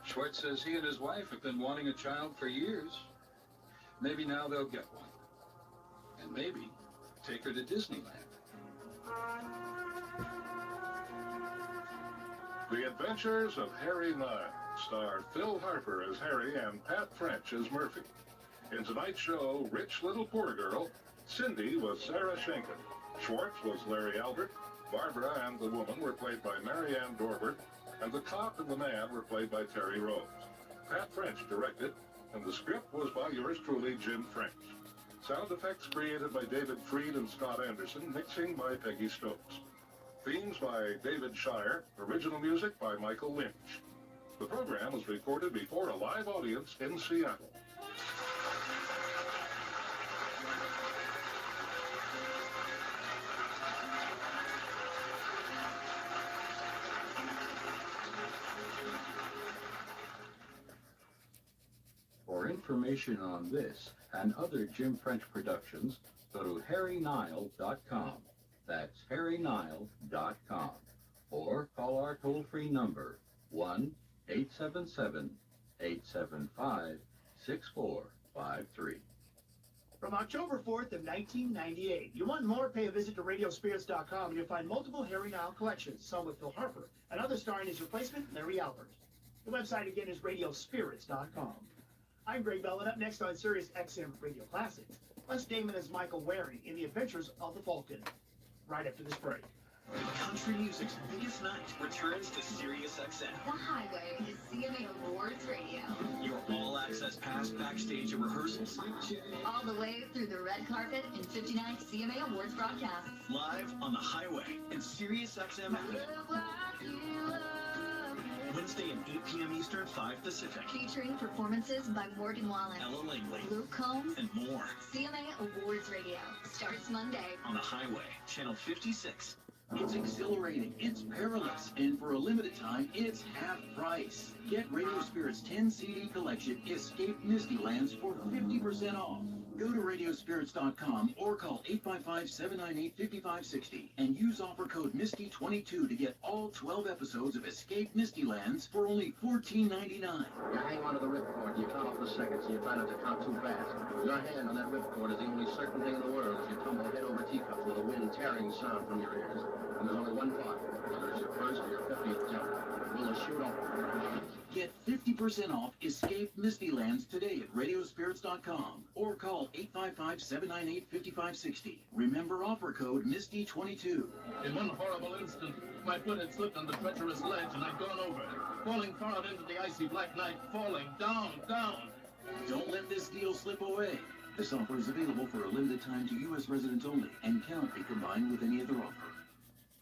Schwartz says he and his wife have been wanting a child for years. Maybe now they'll get one. And maybe take her to Disneyland. The Adventures of Harry Niles star Phil Harper as Harry and Pat French as Murphy. In tonight's show, Rich Little Poor Girl, Cindy was Sarah Schenken, Schwartz was Larry Albert, Barbara and the woman were played by Marianne Dorbert, and the cop and the man were played by Terry Rose. Pat French directed, and the script was by yours truly, Jim French. Sound effects created by David Freed and Scott Anderson, mixing by Peggy Stokes. Themes by David Shire. Original music by Michael Lynch. The program was recorded before a live audience in Seattle. For information on this and other Jim French productions, go to harrynile.com. That's harrynile.com. Or call our toll-free number, 1-877-875-6453. From October 4th of 1998, you want more? Pay a visit to radiospirits.com and you'll find multiple Harry Nile collections, some with Phil Harper, and others starring his replacement, Larry Albert. The website again is radiospirits.com. I'm Greg Bell, and up next on Sirius XM Radio Classics, Les Damon as Michael Waring in The Adventures of the Falcon. Right after this break. Country music's biggest night returns to Sirius XM. The Highway is CMA Awards Radio. Your all-access pass backstage at rehearsals. All the way through the red carpet and 59th CMA Awards broadcasts. Live on the Highway and Sirius XM. Wednesday at 8 p.m. Eastern, 5 Pacific. Featuring performances by Morgan Wallen, Ella Langley, Luke Combs, and more. CMA Awards Radio starts Monday. On the Highway, Channel 56. It's exhilarating, it's perilous, and for a limited time, it's half price. Get Radio Spirit's 10 CD collection, Escape Mistylands, for 50% off. Go to radiospirits.com or call 855-798-5560 and use offer code MISTY22 to get all 12 episodes of Escape Mistylands for only $14.99. You hang onto the ripcord and you count off the seconds and you try not to count too fast. Your hand on that ripcord is the only certain thing in the world as you tumble head over teacups with a wind tearing sound from your ears. And there's only one thought, whether it's your first or your 50th jump. Will it shoot off? Get 50% off Escape Mistylands today at radiospirits.com or call 855-798-5560. Remember offer code MISTY22. In one horrible instant, my foot had slipped on the treacherous ledge and I'd gone over, falling far out into the icy black night, falling down. Don't let this deal slip away. This offer is available for a limited time to U.S. residents only and cannot be combined with any other offer.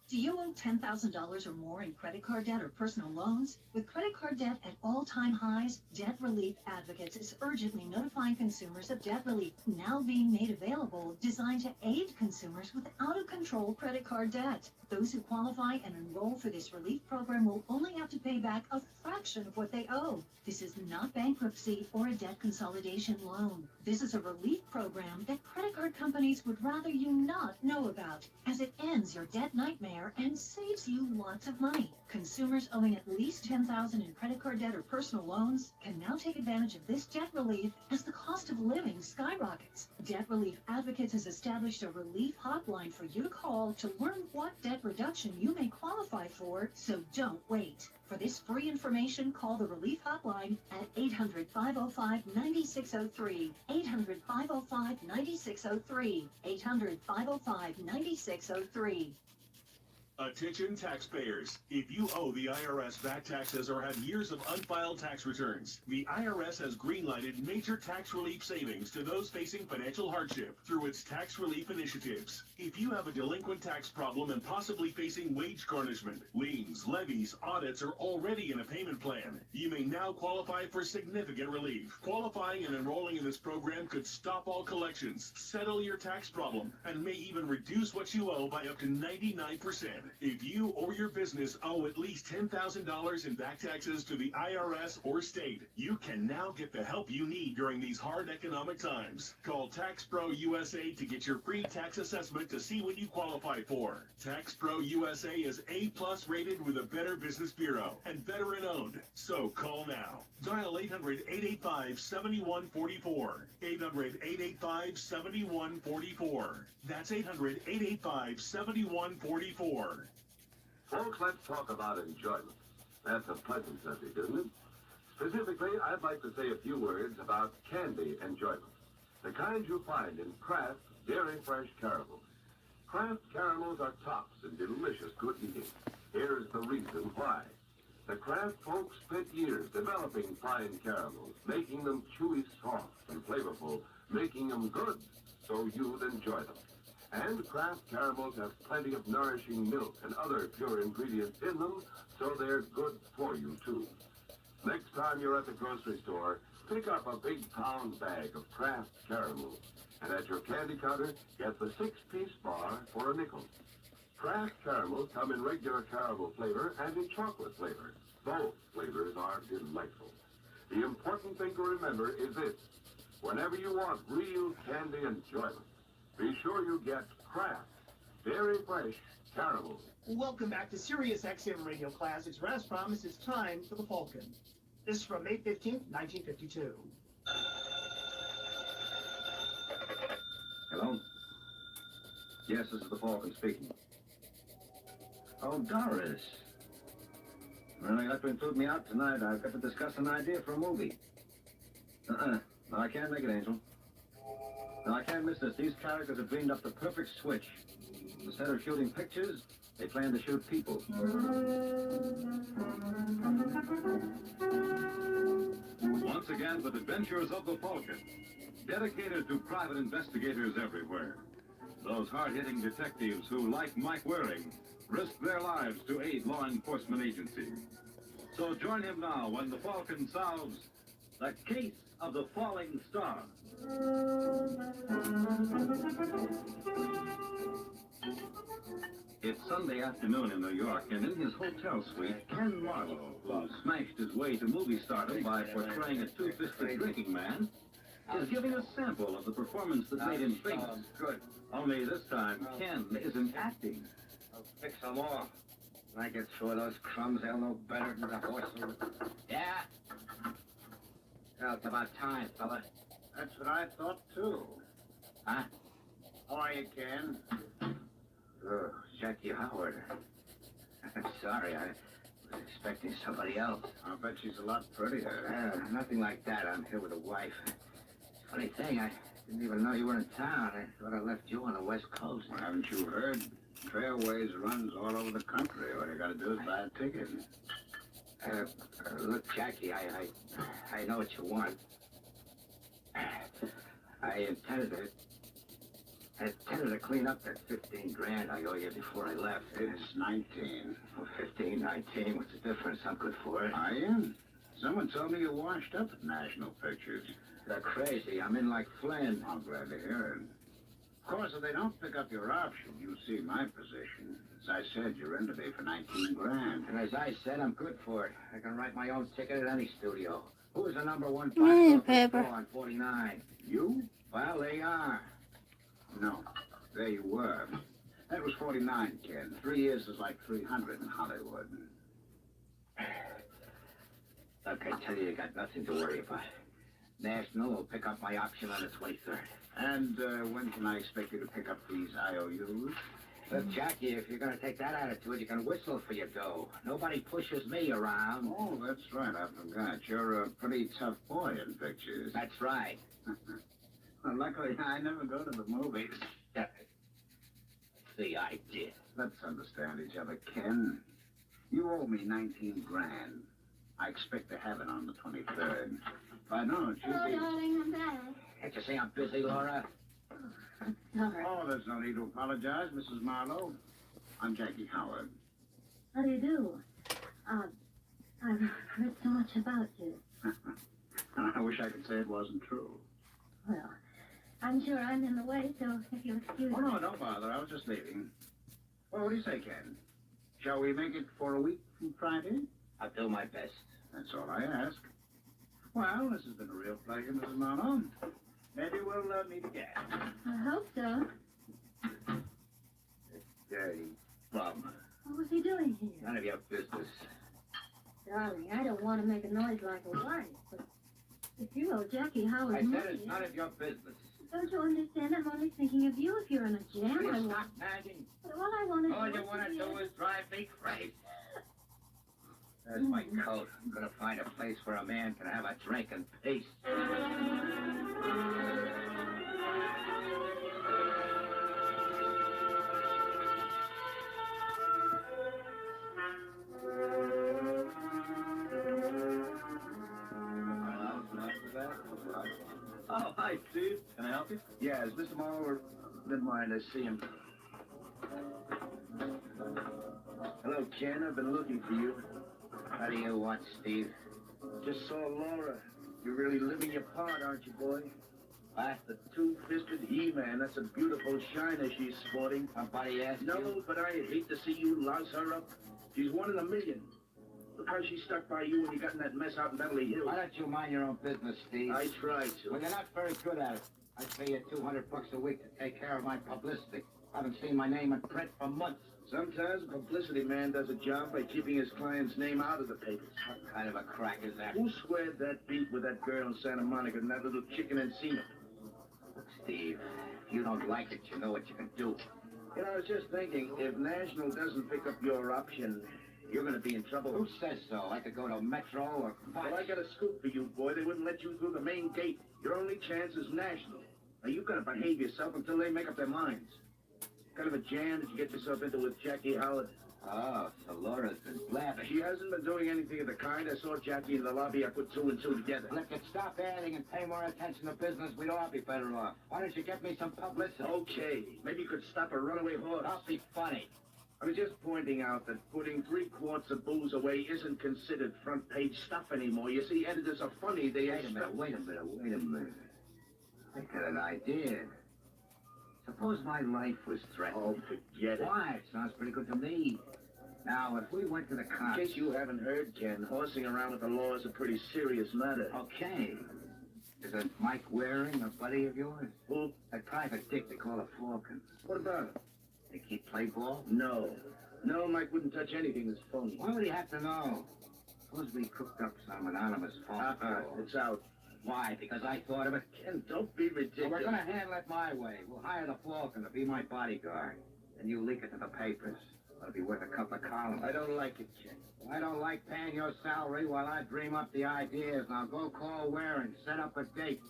Do you owe $10,000 or more in credit card debt or personal loans? With credit card debt at all-time highs, Debt Relief Advocates is urgently notifying consumers of debt relief now being made available, designed to aid consumers with out-of-control credit card debt. Those who qualify and enroll for this relief program will only have to pay back a fraction of what they owe. This is not bankruptcy or a debt consolidation loan. This is a relief program that credit card companies would rather you not know about, as it ends your debt nightmare and saves you lots of money. Consumers owing at least $10,000 in credit card debt or personal loans can now take advantage of this debt relief as the cost of living skyrockets. Debt Relief Advocates has established a relief hotline for you to call to learn what debt reduction you may qualify for, so don't wait. For this free information, call the Relief Hotline at 800-505-9603, 800-505-9603, 800-505-9603. Attention taxpayers. If you owe the IRS back taxes or have years of unfiled tax returns, the IRS has greenlighted major tax relief savings to those facing financial hardship through its tax relief initiatives. If you have a delinquent tax problem and possibly facing wage garnishment, liens, levies, audits, or already in a payment plan, you may now qualify for significant relief. Qualifying and enrolling in this program could stop all collections, settle your tax problem, and may even reduce what you owe by up to 99%. If you or your business owe at least $10,000 in back taxes to the IRS or state, you can now get the help you need during these hard economic times. Call Tax Pro USA to get your free tax assessment to see what you qualify for. Tax Pro USA is A+ rated with a Better Business Bureau and veteran owned. So call now. Dial 800-885-7144. 800-885-7144. That's 800-885-7144. Folks, let's talk about enjoyment. That's a pleasant subject, isn't it? Specifically, I'd like to say a few words about candy enjoyment. The kind you find in Kraft Dairy Fresh caramels. Kraft caramels are tops and delicious good eating. Here's the reason why. The Kraft folks spent years developing fine caramels, making them chewy, soft, and flavorful, making them good so you'd enjoy them. And Kraft caramels have plenty of nourishing milk and other pure ingredients in them, so they're good for you, too. Next time you're at the grocery store, pick up a big pound bag of Kraft caramels. And at your candy counter, get the 6-piece bar for a nickel. Kraft caramels come in regular caramel flavor and in chocolate flavor. Both flavors are delightful. The important thing to remember is this. Whenever you want real candy enjoyment, be sure you get Kraft Very Fresh Caramels. Welcome back to Sirius XM Radio Classics, where as promised, it's time for The Falcon. This is from May 15th, 1952. Hello? Yes, this is the Falcon speaking. Oh, Doris. Well, you'll have to include me out tonight. I've got to discuss an idea for a movie. No, I can't make it, Angel. No, I can't miss this. These characters have dreamed up the perfect switch. Instead of shooting pictures, they plan to shoot people. Once again, the adventures of the Falcon, dedicated to private investigators everywhere. Those hard-hitting detectives who, like Mike Waring, risk their lives to aid law enforcement agencies. So join him now when the Falcon solves the case of the falling star. It's Sunday afternoon in New York, and in his hotel suite, Ken Marlowe, who smashed his way to movie stardom by portraying a two-fisted drinking man, is giving a sample of the performance that made him famous. Good. Only this time, Ken isn't acting. I'll fix some more. When I get through those crumbs, they'll know better than the horse. Yeah? Well, it's about time, fella. That's what I thought, too. Huh? How are you, Ken? Oh, Jackie Howard. I'm sorry, I was expecting somebody else. I'll bet she's a lot prettier. Nothing like that. I'm here with a wife. Funny thing, I didn't even know you were in town. I thought I left you on the West Coast. Well, haven't you heard? Trailways runs all over the country. All you gotta do is buy a ticket. Look, Jackie, I know what you want. I intended to clean up that 15 grand I owe you before I left. It's 19. Well, 15, 19, what's the difference? I'm good for it. Are you? Someone told me you washed up at National Pictures. They're crazy. I'm in like Flynn. I'm glad to hear it. Of course, if they don't pick up your option, you'll see my position. As I said, you're in today for 19 grand. And as I said, I'm good for it. I can write my own ticket at any studio. Who's the number one Hey, box Pepper. on 49? You? Well, they are. No. There you were. That was 49, Ken. 3 years is like 300 in Hollywood. Look, I tell you got nothing to worry about. National will pick up my option on the 23rd. And when can I expect you to pick up these IOUs? Look, Jackie, if you're going to take that attitude, you can whistle for your dough. Nobody pushes me around. Oh, that's right. I forgot. You're a pretty tough boy in pictures. That's right. Well, luckily, I never go to the movies. The idea. Let's understand each other, Ken. You owe me 19 grand. I expect to have it on the 23rd. If I don't, you'll Hello, be... darling, I'm back. Can't you say I'm busy, Laura? Sorry. Oh, there's no need to apologize, Mrs. Marlowe. I'm Jackie Howard. How do you do? I've heard so much about you. I wish I could say it wasn't true. Well, I'm sure I'm in the way, so if you'll excuse Oh, me. no, don't bother. I was just leaving. Well, what do you say, Ken? Shall we make it for a week from Friday? I'll do my best. That's all I ask. Well, this has been a real pleasure, Mrs. Marlowe. Maybe we'll meet again. I hope so. Dirty bum. What was he doing here? None of your business. Darling, I don't want to make a noise like a wife, but if you owe Jackie Howard I said money... it's none of your business. Don't you understand? I'm only thinking of you. If you're in a jam, I Stop want... nagging. But all I want to All do you is want to be do able- is drive me crazy. There's my coat. I'm going to find a place where a man can have a drink in peace. Oh, hi, Steve. Can I help you? Yeah, is Mr. Marlowe Never mind, I see him. Hello, Ken. I've been looking for you. How do you want, Steve? Just saw Laura. You're really living your part, aren't you, boy? What? The two-fisted He-Man. That's a beautiful shiner she's sporting. Somebody asked you? No, but I'd hate to see you louse her up. She's one in a million. Look how she stuck by you when you got in that mess out in Beverly Hills. Why don't you mind your own business, Steve? I tried to. Well, you're not very good at it. I pay you $200 a week to take care of my publicity. I haven't seen my name in print for months. Sometimes a publicity man does a job by keeping his client's name out of the papers. What kind of a crack is that? Who squared that beat with that girl in Santa Monica and that little chicken Encino? Steve, if you don't like it, you know what you can do. You know, I was just thinking, if National doesn't pick up your option, you're going to be in trouble. Who says so? I could go to Metro or Fox. Well, I got a scoop for you, boy. They wouldn't let you through the main gate. Your only chance is National. Now, you got to behave yourself until they make up their minds. What kind of a jam did you get yourself into with Jackie Howard? Oh, so Laura's been blabbing. She hasn't been doing anything of the kind. I saw Jackie in the lobby. I put two and two together. Well, if you'd stop adding and pay more attention to business, we'd all be better off. Why don't you get me some publicity? Okay. Maybe you could stop a runaway horse. Don't be funny. I was just pointing out that putting 3 quarts of booze away isn't considered front-page stuff anymore. You see, editors are funny. They Wait a minute. I got an idea. Suppose my life was threatened. Oh, forget it. Why? It sounds pretty good to me. Now, if we went to the cops... In case you haven't heard, Ken, horsing around with the law is a pretty serious matter. Okay. Is it Mike Waring, a buddy of yours? Who? That private dick they call a Falcon. What about him? Think he'd play ball? No. No, Mike wouldn't touch anything that's phony. Why would he have to know? Suppose we cooked up some anonymous phone call. It's out. Why? Because I thought of it? Ken, don't be ridiculous. Well, we're going to handle it my way. We'll hire the Falcon to be my bodyguard. Then you leak it to the papers. It'll be worth a couple of columns. I don't like it, Ken. I don't like paying your salary while I dream up the ideas. Now go call Waring. Set up a date.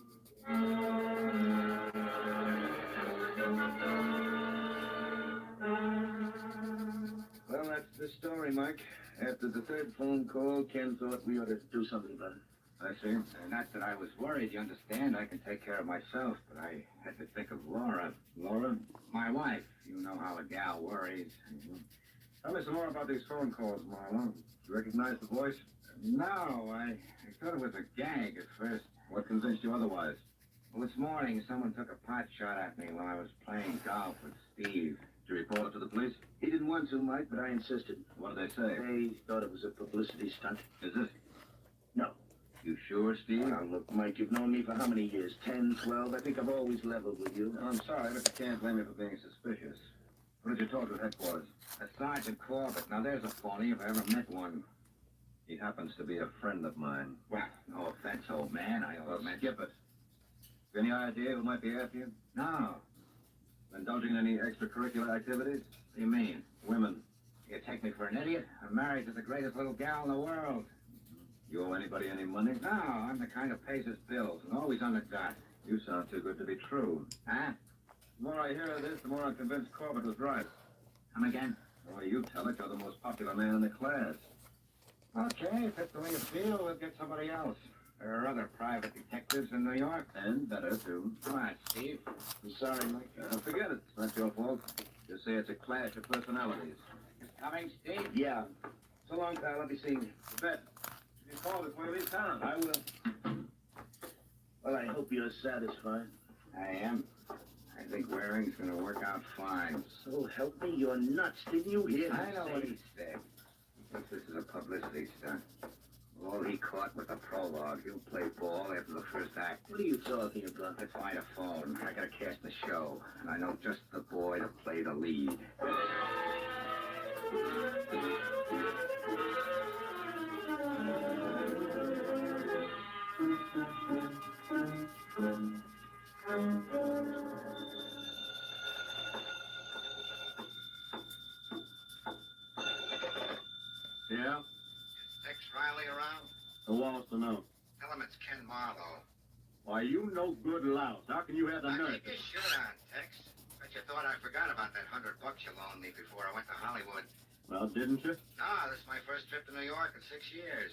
Well, that's the story, Mike. After the third phone call, Ken thought we ought to do something about it. I see. Not that I was worried, you understand. I can take care of myself, but I had to think of Laura. Laura? My wife. You know how a gal worries. Mm-hmm. Tell me some more about these phone calls, Marlon. You recognize the voice? No, I thought it was a gag at first. What convinced you otherwise? Well, this morning, someone took a pot shot at me while I was playing golf with Steve. Did you report it to the police? He didn't want to, Mike, but I insisted. What did they say? They thought it was a publicity stunt. Is it? No. You sure, Steve? Now, look, Mike, you've known me for how many years? 10, 12? I think I've always leveled with you. I'm sorry, but you can't blame me for being suspicious. What did you talk to headquarters? Sergeant Corbett. Now, there's a phony if I ever met one. He happens to be a friend of mine. Well, no offense, old man. I Well, meant... skip it. Any idea who might be after you? No. Indulging in any extracurricular activities? What do you mean? Women. You take me for an idiot? I'm married to the greatest little gal in the world. You owe anybody any money? No, I'm the kind that pays his bills and always on the dot. You sound too good to be true. Huh? The more I hear of this, the more I'm convinced Corbett was right. Come again? The way you tell it, you're the most popular man in the class. Okay, if that's the way you feel, we'll get somebody else. There are other private detectives in New York. And better, too. Come on, Steve. I'm sorry, Mike. Forget it. It's not your fault. Just say it's a clash of personalities. Coming, Steve? Yeah. So long, pal. I'll be seeing you. Bet. You call us when we leave town. I will. Well, I hope you're satisfied. I am. I think Waring's going to work out fine. So help me, you're nuts. Didn't you hear him I know say? what he said. He thinks this is a publicity stunt. All he caught with the prologue. He'll play ball after the first act. What are you talking about? Let's find a phone. I gotta cast the show, and I know just the boy to play the lead. Yeah? Tex Riley around? Who wants to know? Tell him it's Ken Marlowe. Why, you no good louse. How can you have the nerve? Keep your shirt on, Tex. Bet you thought I forgot about that $100 you loaned me before I went to Hollywood. Well, didn't you? No, this is my first trip to New York in 6 years.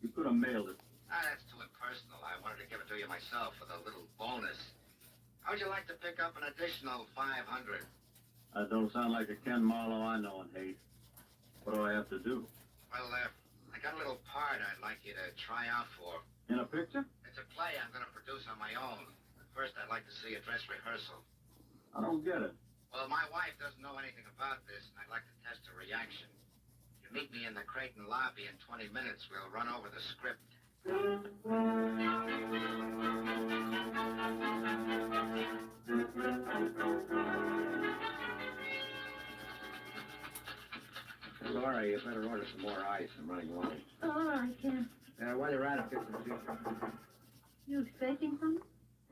You could have mailed it. Ah, that's too impersonal. I wanted to give it to you myself for the little bonus. How'd you like to pick up an additional 500? That don't sound like a Ken Marlowe I know and hate. What do I have to do? Well, I got a little part I'd like you to try out for. In a picture? It's a play I'm going to produce on my own. First, I'd like to see a dress rehearsal. I don't get it. Well, my wife doesn't know anything about this, and I'd like to test her reaction. If you meet me in the Creighton lobby in 20 minutes, we'll run over the script. Laura, you better order some more ice. I'm running low. Oh, all right, Ken. While you're at it, get some juice. You expecting something?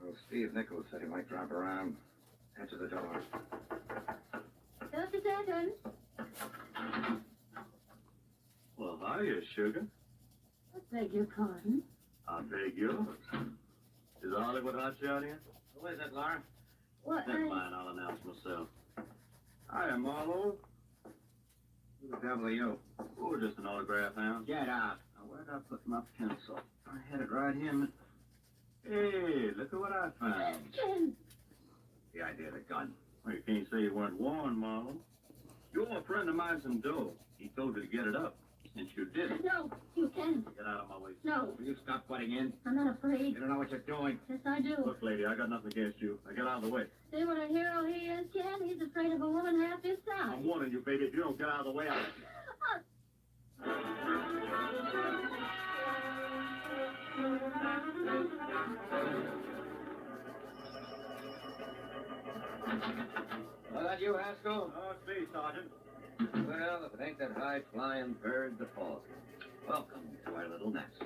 Well, Steve Nichols said he might drop around. Answer the door. Just a second. Well, hiya, sugar. I beg your pardon. I beg yours. Is Hollywood hot shot here? Who is it, Laura? What? Never mind, I'll announce myself. Hiya, Marlowe. Who the devil are you? Oh, just an autograph hound. Get out. Now, where'd I put my pencil? I had it right here. Hey, look at what I found. Ken. The idea of the gun. Well, you can't say you weren't warned, Marlowe. You owe a friend of mine some dough. He told you to get it up, since you didn't. No, you can't. Get out of my way. No. Will you stop butting in? I'm not afraid. You don't know what you're doing. Yes, I do. Look, lady, I got nothing against you. Now get out of the way. See what a hero he is, Ken? He's afraid of a woman half his size. I'm warning you, baby. If you don't get out of the way, I'll... Well, that you, Haskell? Oh, it's me, Sergeant. Well, if it ain't that high-flying bird, the falcon. Welcome to our little nest.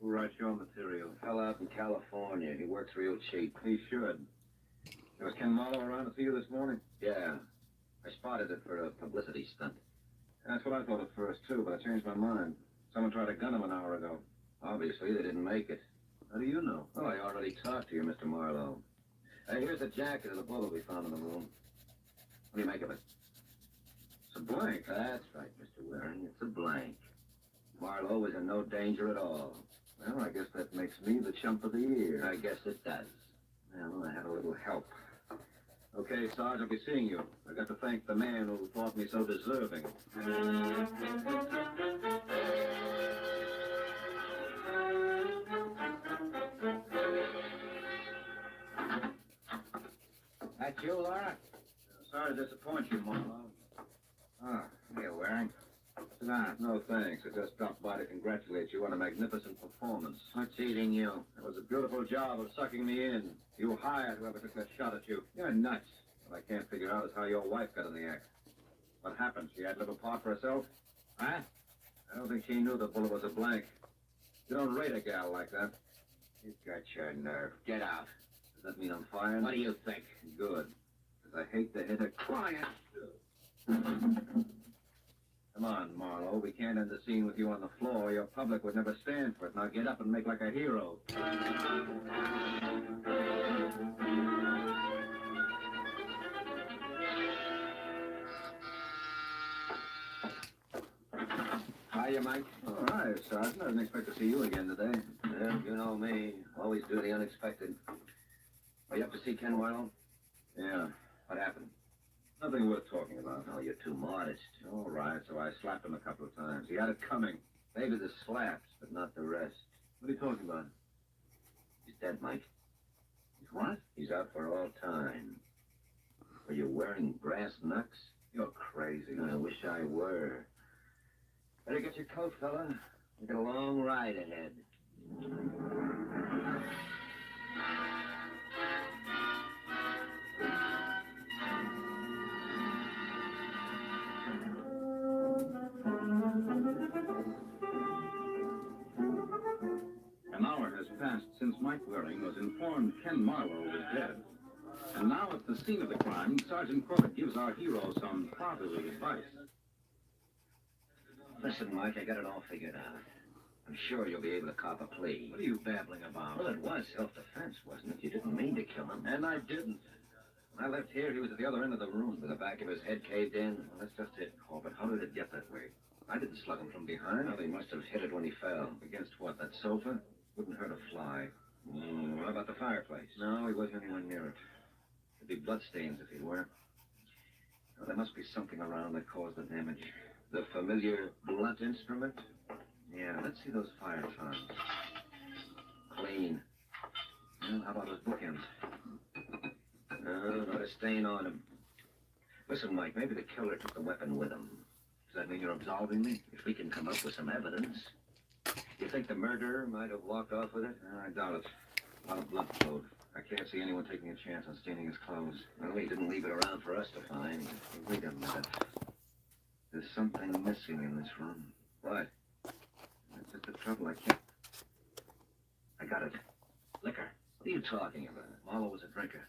Who writes your material? Fella out in California. He works real cheap. He should. Was Ken Marlowe around to see you this morning? Yeah. I spotted it for a publicity stunt. That's what I thought at first, too, but I changed my mind. Someone tried to gun him an hour ago. Obviously, they didn't make it. How do you know? Oh, I already talked to you, Mr. Marlowe. Here's the jacket of the bullet we found in the room. What do you make of it? It's a blank. That's right, Mr. Waring. It's a blank. Marlowe was in no danger at all. Well, I guess that makes me the chump of the year. I guess it does. Well, I had a little help. Okay, Sarge, I'll be seeing you. I got to thank the man who thought me so deserving. That you, Laura? Sorry to disappoint you, Marlowe. Ah, here, Waring. Sit down. No, thanks. I just stopped by to congratulate you on a magnificent performance. What's eating you? It was a beautiful job of sucking me in. You hired whoever took that shot at you. You're nuts. What I can't figure out is how your wife got in the act. What happened? She had a little part for herself? Huh? I don't think she knew the bullet was a blank. You don't rate a gal like that. You got your nerve. Get out. Does that mean I'm fired? What do you think? Good. Because I hate to hit a client. Come on, Marlowe. We can't end the scene with you on the floor. Your public would never stand for it. Now get up and make like a hero. Hiya, Mike. All right, Sergeant. I didn't expect to see you again today. Yeah, you know me. Always do the unexpected. Are you up to see Ken Marlowe? Yeah. What happened? Nothing worth talking about. Oh, you're too modest. All right, so I slapped him a couple of times. He had it coming. Maybe the slaps, but not the rest. What are you talking about? He's dead, Mike. He's what? He's out for all time. Are you wearing brass knucks? You're crazy. I wish I were. Better get your coat, fella. We got a long ride ahead. An hour has passed since Mike Waring was informed Ken Marlowe was dead. And now at the scene of the crime, Sergeant Corbett gives our hero some fatherly advice. Listen, Mike, I got it all figured out. I'm sure you'll be able to cop a plea. What are you babbling about? Well, it was self-defense, wasn't it? You didn't mean to kill him. And I didn't. When I left here, he was at the other end of the room with the back of his head caved in. Well, that's just it, Corbett. How did it get that way? I didn't slug him from behind. Well, he must have hit it when he fell. Against what, that sofa? Wouldn't hurt a fly. What about the fireplace? No, he wasn't anywhere near it. There'd be bloodstains if he were. Well, there must be something around that caused the damage. The familiar blunt instrument? Yeah, let's see those fire tongs. Clean. Well, how about those bookends? No, not a stain on them. Listen, Mike, maybe the killer took the weapon with him. Does that mean you're absolving me? If we can come up with some evidence. You think the murderer might have walked off with it? I doubt it. A lot of blood flowed. I can't see anyone taking a chance on staining his clothes. Well, he didn't leave it around for us to find. Wait a minute. There's something missing in this room. What? That's just the trouble. I got it. Liquor. What are you talking about? Marlowe was a drinker.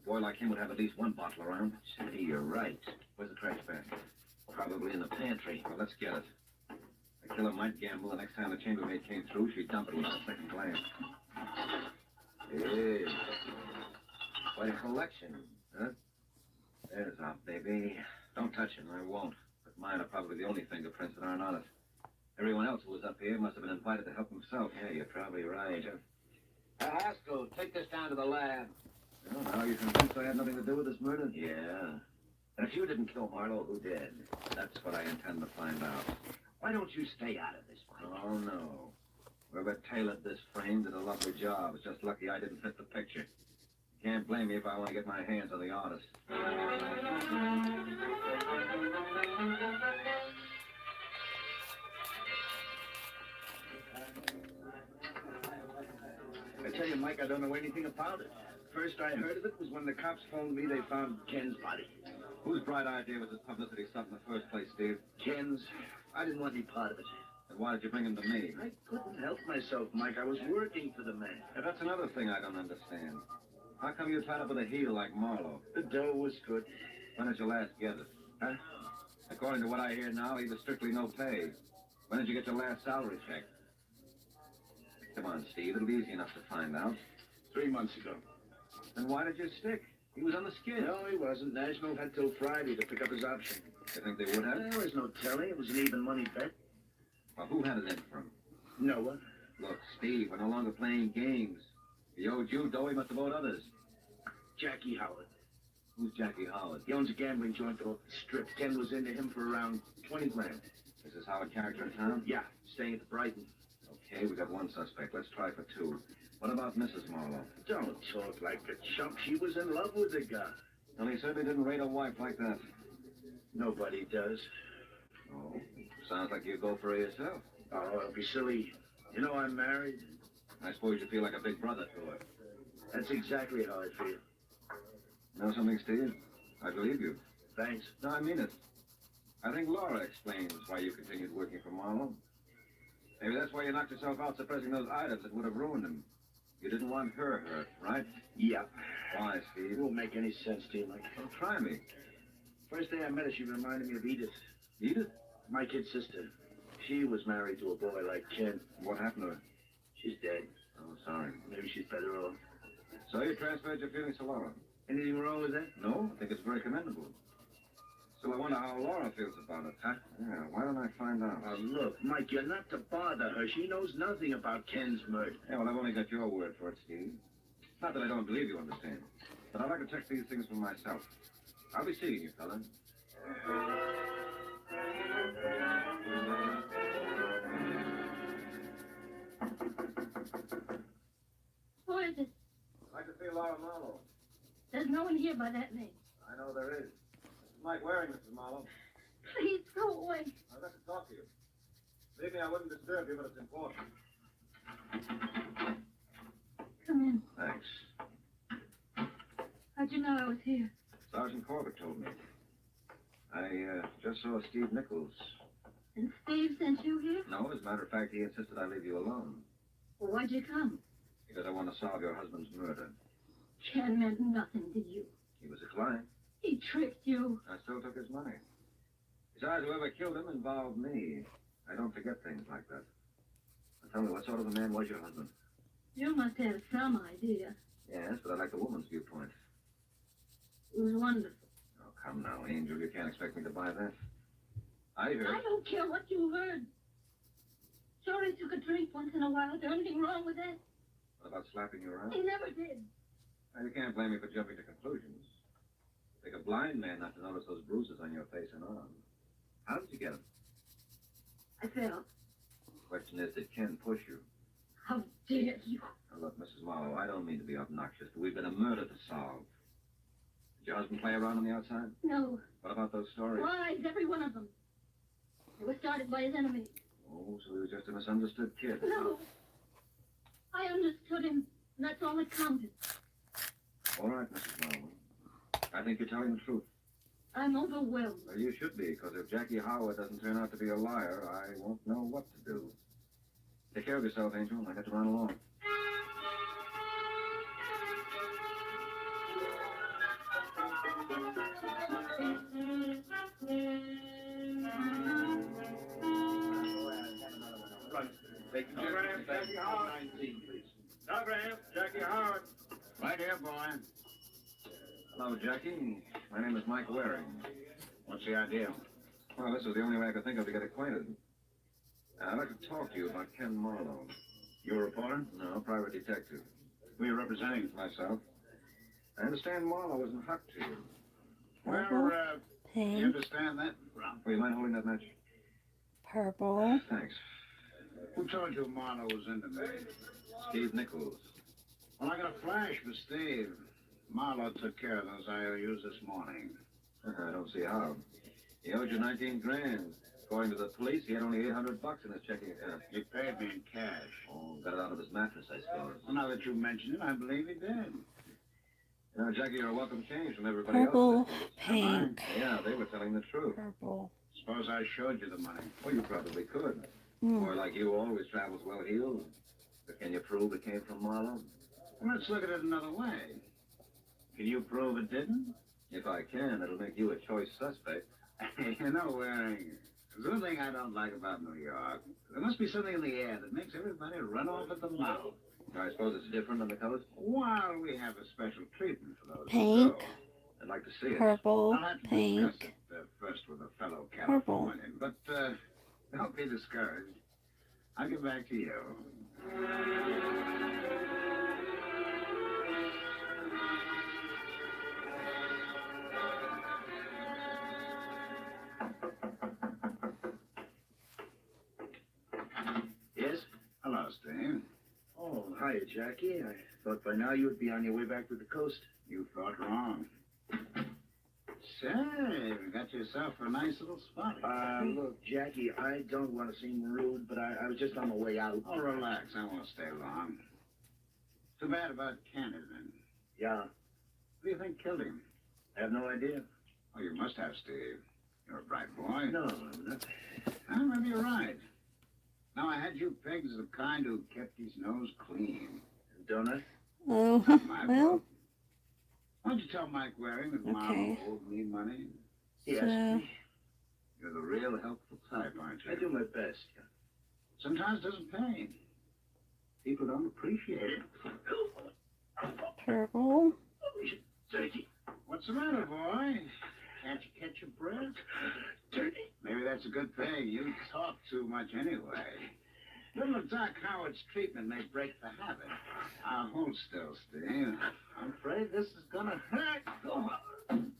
A boy like him would have at least one bottle around. Say, you're right. Where's the trash bag? Probably in the pantry. Well, let's get it. The killer might gamble. The next time the chambermaid came through, she'd dump it with a second glance. Hey. Quite a collection, huh? There's our baby. Don't touch it, I won't. But mine are probably the only fingerprints that aren't on it. Everyone else who was up here must have been invited to help himself. Yeah, you're probably right. Haskell, take this down to the lab. Well, now you're convinced I had nothing to do with this murder? Yeah. And if you didn't kill Marlowe, who did? That's what I intend to find out. Why don't you stay out of this, Mike? Oh, no. Whoever tailored this frame did a lovely job. It's just lucky I didn't fit the picture. You can't blame me if I want to get my hands on the artist. I tell you, Mike, I don't know anything about it. First I heard of it was when the cops phoned me they found Ken's body. Whose bright idea was this publicity stuff in the first place, Steve? Ken's. I didn't want any part of it. Then why did you bring him to me? I couldn't help myself, Mike. I was working for the man. Yeah, that's another thing I don't understand. How come you tied up with a heel like Marlowe? The dough was good. When did you last get it? Huh? According to what I hear now, he was strictly no pay. When did you get your last salary check? Come on, Steve. It'll be easy enough to find out. 3 months ago. Then why did you stick? He was on the skid. No, he wasn't. National had till Friday to pick up his option. You think they would have? There was no telling. It was an even money bet. Well, who had it in for him? Noah. Look, Steve, we're no longer playing games. He owed you dough, he must have owed others. Jackie Howard. Who's Jackie Howard? He owns a gambling joint off the strip. Ken was into him for around 20 grand. Is this Howard character in town? Yeah, staying at the Brighton. Okay, we got one suspect. Let's try for two. What about Mrs. Marlowe? Don't talk like a chump. She was in love with the guy. Well, he certainly didn't rate a wife like that. Nobody does. Oh, sounds like you go for her yourself. Oh, don't be silly. You know I'm married. I suppose you feel like a big brother to her. That's exactly how I feel. Know something, Steve? I believe you. Thanks. No, I mean it. I think Laura explains why you continued working for Marlowe. Maybe that's why you knocked yourself out suppressing those items that would have ruined him. You didn't want her hurt, right? Yeah. Why, Steve? It won't make any sense to you, Mike. Well, try me. First day I met her, she reminded me of Edith. Edith? My kid's sister. She was married to a boy like Ken. What happened to her? She's dead. Oh, sorry. Maybe she's better off. So you transferred your feelings to Laura? Anything wrong with that? No, I think it's very commendable. Still, I wonder how Laura feels about it. Huh? Yeah, why don't I find out? Look, Mike, you're not to bother her. She knows nothing about Ken's murder. Yeah, well, I've only got your word for it, Steve. Not that I don't believe you understand, but I'd like to check these things for myself. I'll be seeing you, fella. Who is it? I'd like to see Laura Marlowe. There's no one here by that name. I know there is. This is Mike Waring, Mrs. Marlowe. Please go away. I'd like to talk to you. Believe me, I wouldn't disturb you, but it's important. Come in. Thanks. How'd you know I was here? Sergeant Corbett told me. I just saw Steve Nichols. And Steve sent you here? No, as a matter of fact, he insisted I leave you alone. Well, why'd you come? Because I want to solve your husband's murder. Ken meant nothing to you. He was a client. He tricked you. I still took his money. Besides, whoever killed him involved me. I don't forget things like that. Now tell me, what sort of a man was your husband? You must have some idea. Yes, but I like the woman's viewpoint. It was wonderful. Oh, come now, Angel. You can't expect me to buy that. I heard. I don't care what you heard. Sure, he took a drink once in a while. Is there anything wrong with that? What about slapping you around? He never did. Now, you can't blame me for jumping to conclusions. Take a blind man not to notice those bruises on your face and arm. How did you get them? I fell. The question is, did Ken push you? How dare you? Now, look, Mrs. Marlowe, I don't mean to be obnoxious, but we've got a murder to solve. Did your husband play around on the outside? No. What about those stories? Lies, every one of them. They were started by his enemies. Oh, so he was just a misunderstood kid. No. I understood him, and that's all that counted. All right, Mrs. Marlowe. I think you're telling the truth. I'm overwhelmed. Well, you should be, because if Jackie Howard doesn't turn out to be a liar, I won't know what to do. Take care of yourself, Angel. I got to run along. Jackie Howard. 19, please. Telegram, Jackie Howard. Right here, boy. Hello, Jackie. My name is Mike Waring. What's the idea? Well, this is the only way I could think of to get acquainted. I'd like to talk to you about Ken Marlowe. You a reporter? No, private detective. Who are you representing? Myself. I understand Marlowe isn't hot to you. Purple, you pink, understand that? Will you mind holding that match? purple. Thanks. Who told you Marlowe was into me? Steve Nichols. Well, I got a flash for Steve. Marlowe took care of those IOUs this morning. I don't see how. He owed you 19 grand. According to the police, he had only $800 in his checking account. He paid me in cash. Oh, got it out of his mattress, I suppose. Well, now that you mention it, I believe he did. You know, Jackie, you're a welcome change from everybody Purple, else. pink. Yeah, they were telling the truth. Purple. Suppose I showed you the money. Well, you probably could. Mm. Boy like you always travels well-heeled. But can you prove it came from Marlowe? Well, let's look at it another way. Can you prove it didn't? If I can, it'll make you a choice suspect. You know, Waring, there's one thing I don't like about New York. There must be something in the air that makes everybody run off at the mouth. I suppose it's different on the coast? While we have a special treatment for those Pink, who go. I'd like to see it. purple, I'll have to pink. discuss it first with a fellow Purple. Californian. But don't be discouraged. I'll get back to you. Yes? Hello, Steve. Oh, hiya, Jackie. I thought by now you would be on your way back to the coast. You thought wrong. Say, you got yourself a nice little spot. Look, Jackie, I don't want to seem rude, but I was just on my way out. Oh, relax. I won't stay long. Too bad about Ken, isn't it? Yeah, What do you think killed him? I have no idea. Oh, you must have, Steve. You're a bright boy. No, I'm not. Well, maybe you're right. Now, I had you pegged as the kind who kept his nose clean. Don't I? Oh, Not my well, fault. Why don't you tell Mike Waring that Mom Okay. owed me money? Yes. so, You're the real helpful type, aren't you? I do my best. Sometimes it doesn't pay. People don't appreciate it. purple, Jackie. What's the matter, boy? Can't you catch your breath? Dirty. Maybe that's a good thing. You talk too much anyway. Little of Doc Howard's treatment may break the habit. Hold still, Steve. I'm afraid this is gonna hurt. Go on.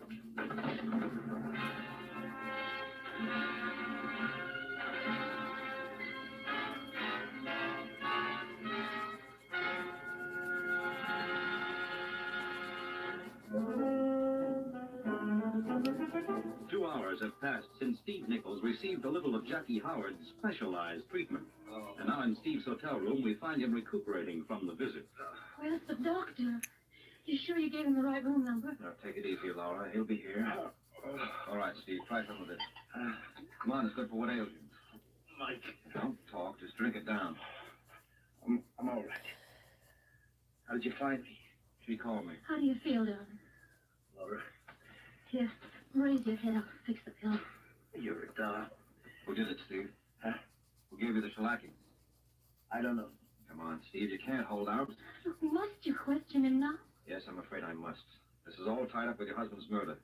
2 hours have passed since Steve Nichols received a little of Jackie Howard's specialized treatment. And now in Steve's hotel room, we find him recuperating from the visit. Where's the doctor? You sure you gave him the right room number? Now, take it easy, Laura. He'll be here. All right, Steve, try some of this. Come on, it's good for what ails you. Mike. Don't talk, just drink it down. I'm all right. How did you find me? She called me. How do you feel, darling? Laura, Here, raise your head. I'll fix the pillow. you're a doll. Who did it, Steve? Huh? Who gave you the shellacking? I don't know. Come on, Steve, you can't hold out. Look, must you question him now? Yes, I'm afraid I must. This is all tied up with your husband's murder.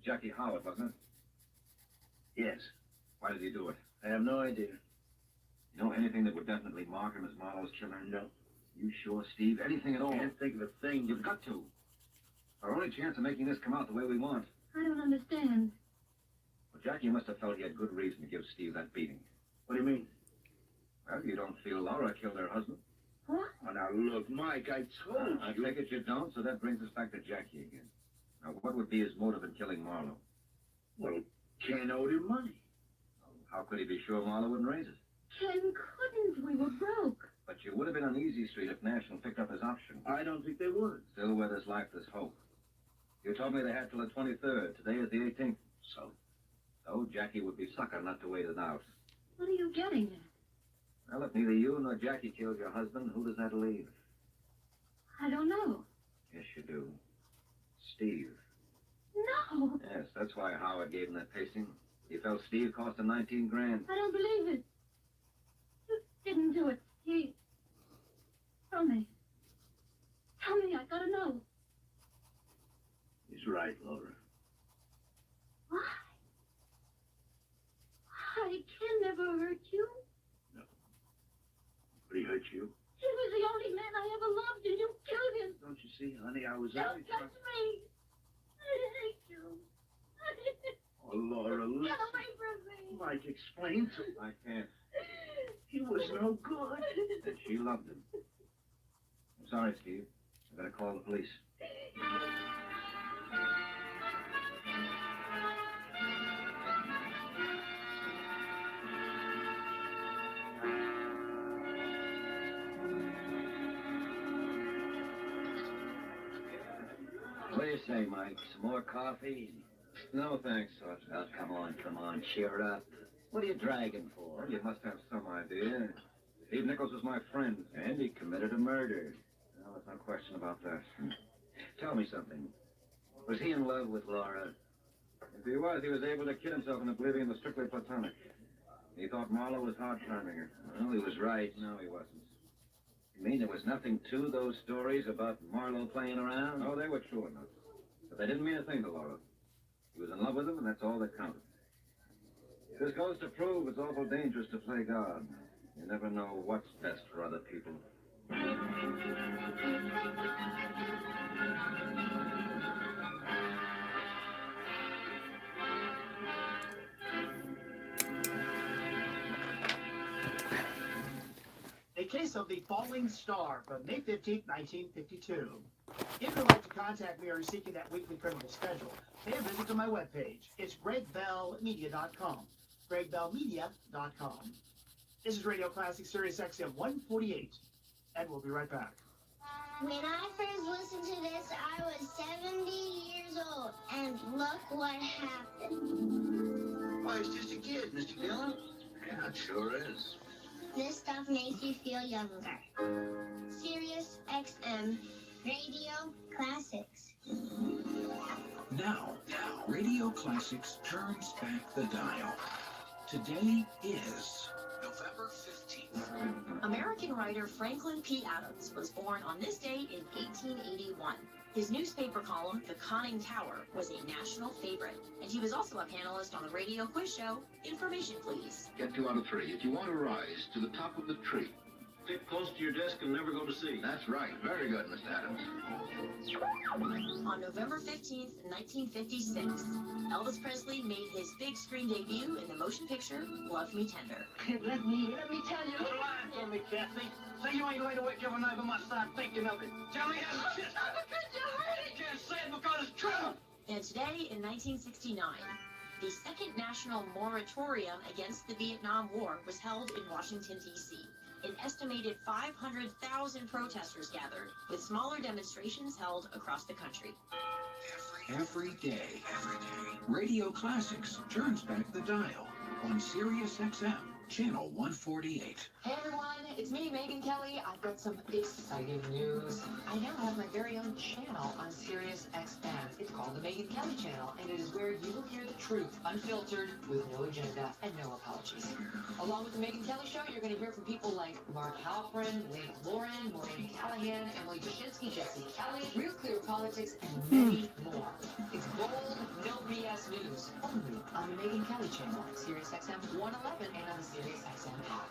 Jackie Howard, wasn't it? Yes. Why did he do it? I have no idea. You know anything that would definitely mark him as Marlowe's killer? No. You sure, Steve? Anything at all? Can't think of a thing. You've got to. Our only chance of making this come out the way we want. I don't understand. Well, Jackie must have felt he had good reason to give Steve that beating. What do you mean? Well, you don't feel Laura killed her husband? What? Oh, now look, Mike, I told I you. take it you don't, so that brings us back to Jackie again. Now, what would be his motive in killing Marlowe? Well, Ken owed him money. How could he be sure Marlowe wouldn't raise it? Ken couldn't. We were broke. But you would have been on Easy Street if National picked up his option. I don't think they would. Still, where there's life, there's hope. You told me they had till the 23rd. Today is the 18th. So? So Jackie would be sucker not to wait it out. What are you getting at? Well, if neither you nor Jackie killed your husband, who does that leave? I don't know. Yes, you do. Steve. No. Yes, that's why Howard gave him that pasting. He felt Steve cost him 19 grand. I don't believe it. You didn't do it. He... Tell me. Tell me, I gotta know. He's right, Laura. Why? Why? Ken never hurt you. But he hurt you. He was the only man I ever loved, and you killed him. Don't you see, honey, I was Don't only touch me. I hate you. Oh, Laura, listen. Get away from me. Mike, explain to him. I can't. He was no good. That she loved him. I'm sorry, Steve. I better call the police. What do you say, Mike? Some more coffee? No, thanks, Sergeant. Oh, come on, cheer up. What are you dragging for? Well, you must have some idea. Steve Nichols was my friend. And he committed a murder. No, there's no question about that. Tell me something. Was he in love with Laura? If he was able to kid himself in oblivion was strictly platonic. He thought Marlowe was hard-timing her. Well, he was right. No, he wasn't. You mean there was nothing to those stories about Marlowe playing around? No, they were true enough. But they didn't mean a thing to Laura. He was in love with him, and that's all that counted. This goes to prove it's awful dangerous to play God. You never know what's best for other people. A Case of the Falling Star from May 15, 1952. If you'd like to contact me or are seeking that weekly criminal schedule, pay a visit to my webpage. It's gregbellmedia.com. gregbellmedia.com. This is Radio Classic Sirius XM 148, and we'll be right back. When I first listened to this, I was 70 years old, and look what happened. Why, it's just a kid, Mr. Dillon. Yeah, it sure is. This stuff makes you feel younger. Sirius XM Radio Classics. Now, Radio Classics turns back the dial. Today is November 15th. American writer Franklin P. Adams was born on this day in 1881. His newspaper column, The Conning Tower, was a national favorite, and he was also a panelist on the radio quiz show, Information Please. Get 2 out of 3. If you want to rise to the top of the tree, Stick close to your desk and never go to sea. that's right. Very good, Mr. Adams. On November 15th, 1956, Elvis Presley made his big screen debut in the motion picture Love Me Tender. Let me tell you. Quit lying for me, Kathy. Say you ain't laid awake every night by my side thinking of it. Tell me how you can't say it because it's true. And today, in 1969, the second national moratorium against the Vietnam War was held in Washington, D.C. An estimated 500,000 protesters gathered, with smaller demonstrations held across the country. Every day, Radio Classics turns back the dial on Sirius XM, channel 148. Hey everyone, it's me, Megan Kelly. I've got some exciting news. I now have my very own channel on Sirius XM. It's called the Megan Kelly Channel, and it is where you will hear the truth, unfiltered, with no agenda and no apologies. Along with the Megan Kelly Show, you're going to hear from people like Mark Halperin, Wade Lauren, Maureen Callahan, Emily Jashinsky, Jesse Kelly, Real Clear Politics, and many more. It's bold, no BS news, only on the Megan Kelly Channel, Sirius XM 111, and on the Sirius XM app.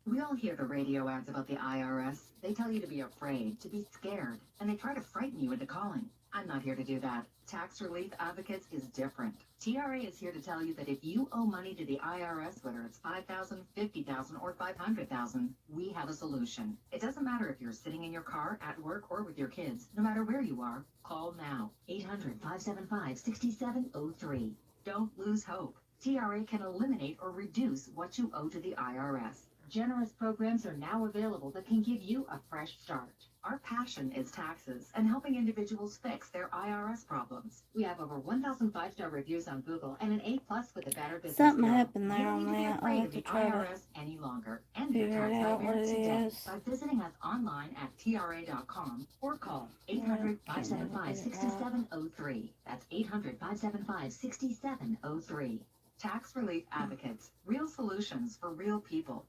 We all hear the radio ads about the IRS. They tell you to be afraid, to be scared, and they try to frighten you into calling. I'm not here to do that. Tax Relief Advocates is different. TRA is here to tell you that if you owe money to the IRS, whether it's $5,000, $50,000, or $500,000, we have a solution. It doesn't matter if you're sitting in your car, at work, or with your kids. No matter where you are, call now. 800-575-6703. Don't lose hope. TRA can eliminate or reduce what you owe to the IRS. Generous programs are now available that can give you a fresh start. Our passion is taxes and helping individuals fix their IRS problems. We have over 1,000 5-star reviews on Google and an A+ with the Better Business Something Bureau. happened there You don't on need to be that. I'll afraid have of to the try to IRS any longer. End your figure tax it out what nightmares it today is. by visiting us online at TRA.com or call 800-575-6703. That's 800-575-6703. Tax Relief Advocates. Real solutions for real people.